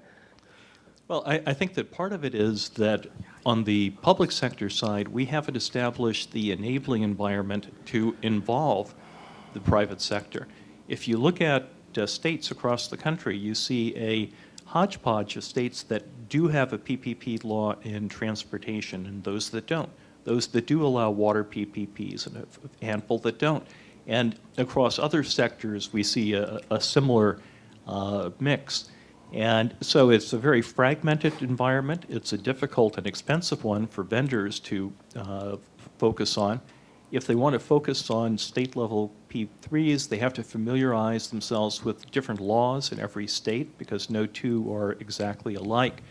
Well, I think that part of it is that on the public sector side, we haven't established the enabling environment to involve the private sector. If you look at states across the country, you see a hodgepodge of states that do have a PPP law in transportation and those that don't. Those that do allow water PPPs and a handful that don't. And across other sectors, we see a similar mix. And so it's a very fragmented environment. It's a difficult and expensive one for vendors to focus on. If they want to focus on state-level P3s, they have to familiarize themselves with different laws in every state because no two are exactly alike.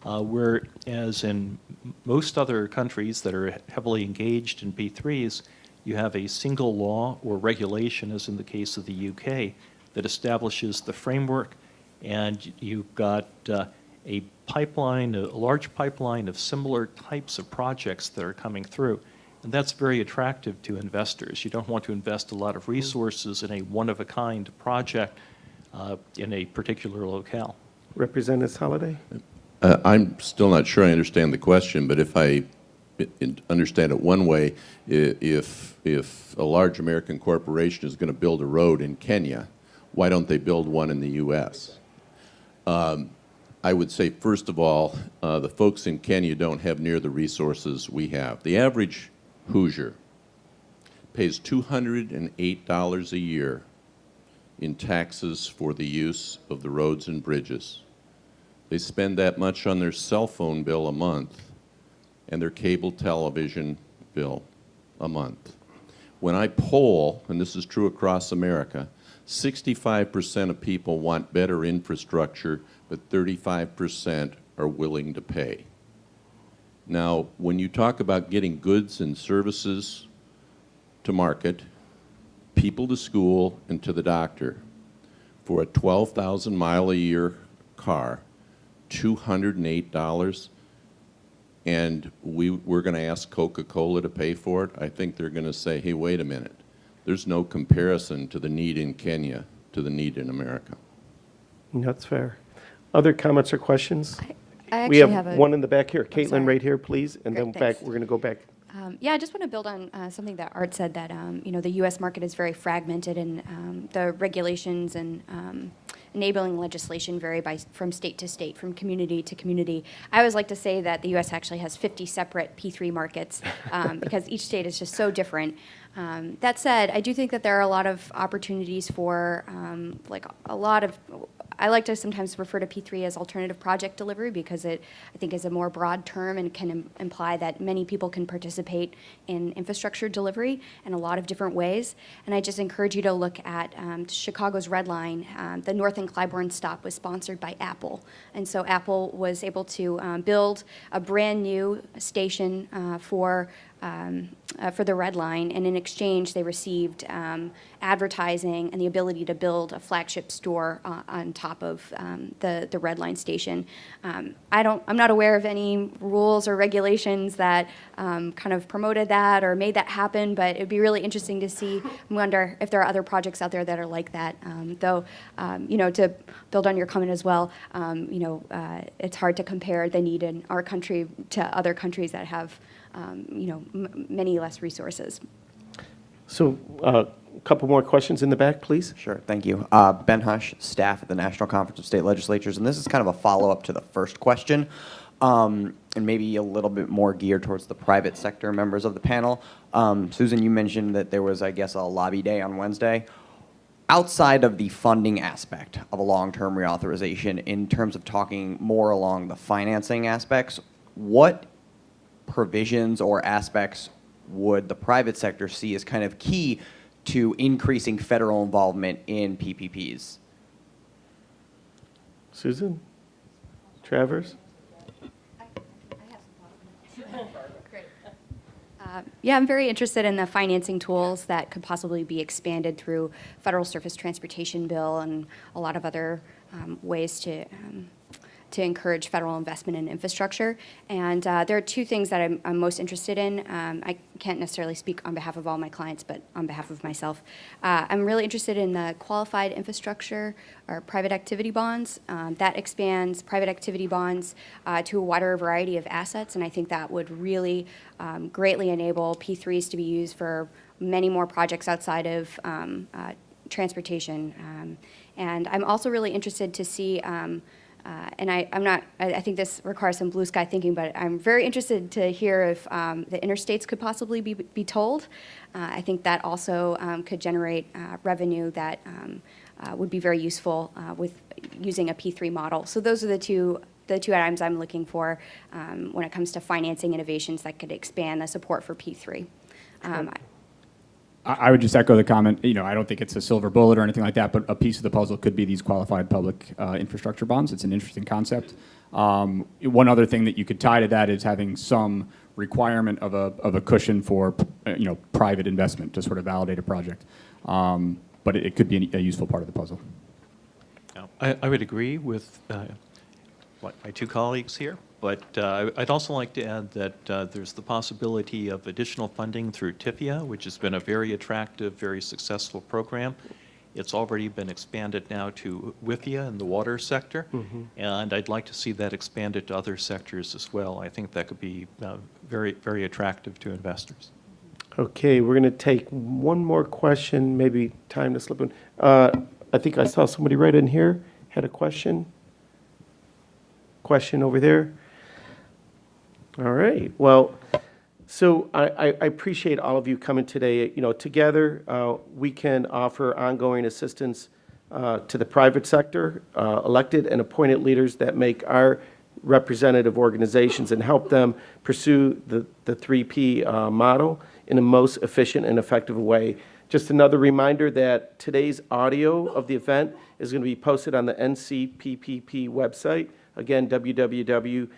Whereas in most other countries that are heavily engaged in P3s, you have a single law or regulation, as in the case of the UK, that establishes the framework, and you've got a pipeline, a large pipeline of similar types of projects that are coming through. And that's very attractive to investors. You don't want to invest a lot of resources in a one-of-a-kind project in a particular locale. Representative Holliday? I'm still not sure I understand the question, but if I understand it one way, if a large American corporation is going to build a road in Kenya, why don't they build one in the U.S.? I would say, first of all, the folks in Kenya don't have near the resources we have. The average Hoosier pays $208 a year in taxes for the use of the roads and bridges. They spend that much on their cell phone bill a month and their cable television bill a month. When I poll, and this is true across America, 65% of people want better infrastructure, but 35% are willing to pay. Now, when you talk about getting goods and services to market, people to school and to the doctor, for a 12,000 mile a year car, $208, and we're going to ask Coca-Cola to pay for it, I think they're going to say, hey, wait a minute. There's no comparison to the need in Kenya to the need in America. That's fair. Other comments or questions? I We actually have have one in the back here. sorry. Caitlin, right here, please, and Great, then thanks. we're going to go back. Yeah, I just want to build on something that Art said, that the U.S. market is very fragmented, and the regulations and enabling legislation vary from state to state, from community to community. I always like to say that the U.S. actually has 50 separate P3 markets because each state is just so different. That said, I do think that there are a lot of opportunities for I like to sometimes refer to P3 as alternative project delivery because it, I think, is a more broad term and can imply that many people can participate in infrastructure delivery in a lot of different ways. And I just encourage you to look at Chicago's Red Line. The North and Clybourne stop was sponsored by Apple. And so Apple was able to build a brand new station for the Red Line, and in exchange they received advertising and the ability to build a flagship store on top of the Red Line station. I'm not aware of any rules or regulations that kind of promoted that or made that happen, but it'd be really interesting to see. I wonder if there are other projects out there that are like that. Though, to build on your comment as well, it's hard to compare the need in our country to other countries that have many less resources. So a couple more questions in the back, please. Sure, thank you. Ben Hush, staff at the National Conference of State Legislatures, and this is kind of a follow-up to the first question, and maybe a little bit more geared towards the private sector members of the panel. Susan, you mentioned that there was, I guess, a lobby day on Wednesday. Outside of the funding aspect of a long-term reauthorization, in terms of talking more along the financing aspects, what provisions or aspects would the private sector see as kind of key to increasing federal involvement in PPPs? Susan? Travers? Yeah, I'm very interested in the financing tools that could possibly be expanded through Federal Surface Transportation Bill and a lot of other ways to to encourage federal investment in infrastructure. And there are two things that I'm most interested in. I can't necessarily speak on behalf of all my clients, but on behalf of myself. I'm really interested in the qualified infrastructure or private activity bonds. That expands private activity bonds to a wider variety of assets, and I think that would really greatly enable P3s to be used for many more projects outside of transportation. And I'm also really interested to see, and I think this requires some blue sky thinking, but I'm very interested to hear if the interstates could possibly be tolled. I think that also could generate revenue that would be very useful with using a P3 model. So those are the two items I'm looking for when it comes to financing innovations that could expand the support for P3. I would just echo the comment, I don't think it's a silver bullet or anything like that, but a piece of the puzzle could be these qualified public infrastructure bonds. It's an interesting concept. One other thing that you could tie to that is having some requirement of a cushion for, private investment to sort of validate a project. But it could be a useful part of the puzzle. I would agree with my two colleagues here, but I'd also like to add that there's the possibility of additional funding through TIFIA, which has been a very attractive, very successful program. It's already been expanded now to WIFIA in the water sector, and I'd like to see that expanded to other sectors as well. I think that could be very, very attractive to investors. Okay, we're going to take one more question, maybe time to slip in. I think I saw somebody right in here had a question. Question over there. All right. Well, so I appreciate all of you coming today. Together we can offer ongoing assistance to the private sector, elected and appointed leaders that make our representative organizations and help them pursue the 3P model in the most efficient and effective way. Just another reminder that today's audio of the event is going to be posted on the NCPPP website. Again, www.ncppp.org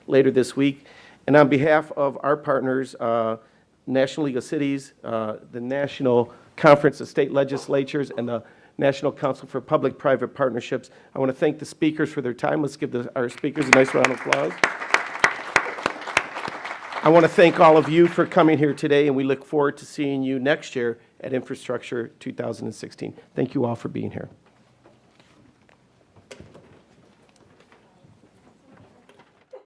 later this week. And on behalf of our partners, National League of Cities, the National Conference of State Legislatures, and the National Council for Public-Private Partnerships, I want to thank the speakers for their time. Let's give our speakers a nice round of applause. I want to thank all of you for coming here today, and we look forward to seeing you next year at Infrastructure 2016. Thank you all for being here.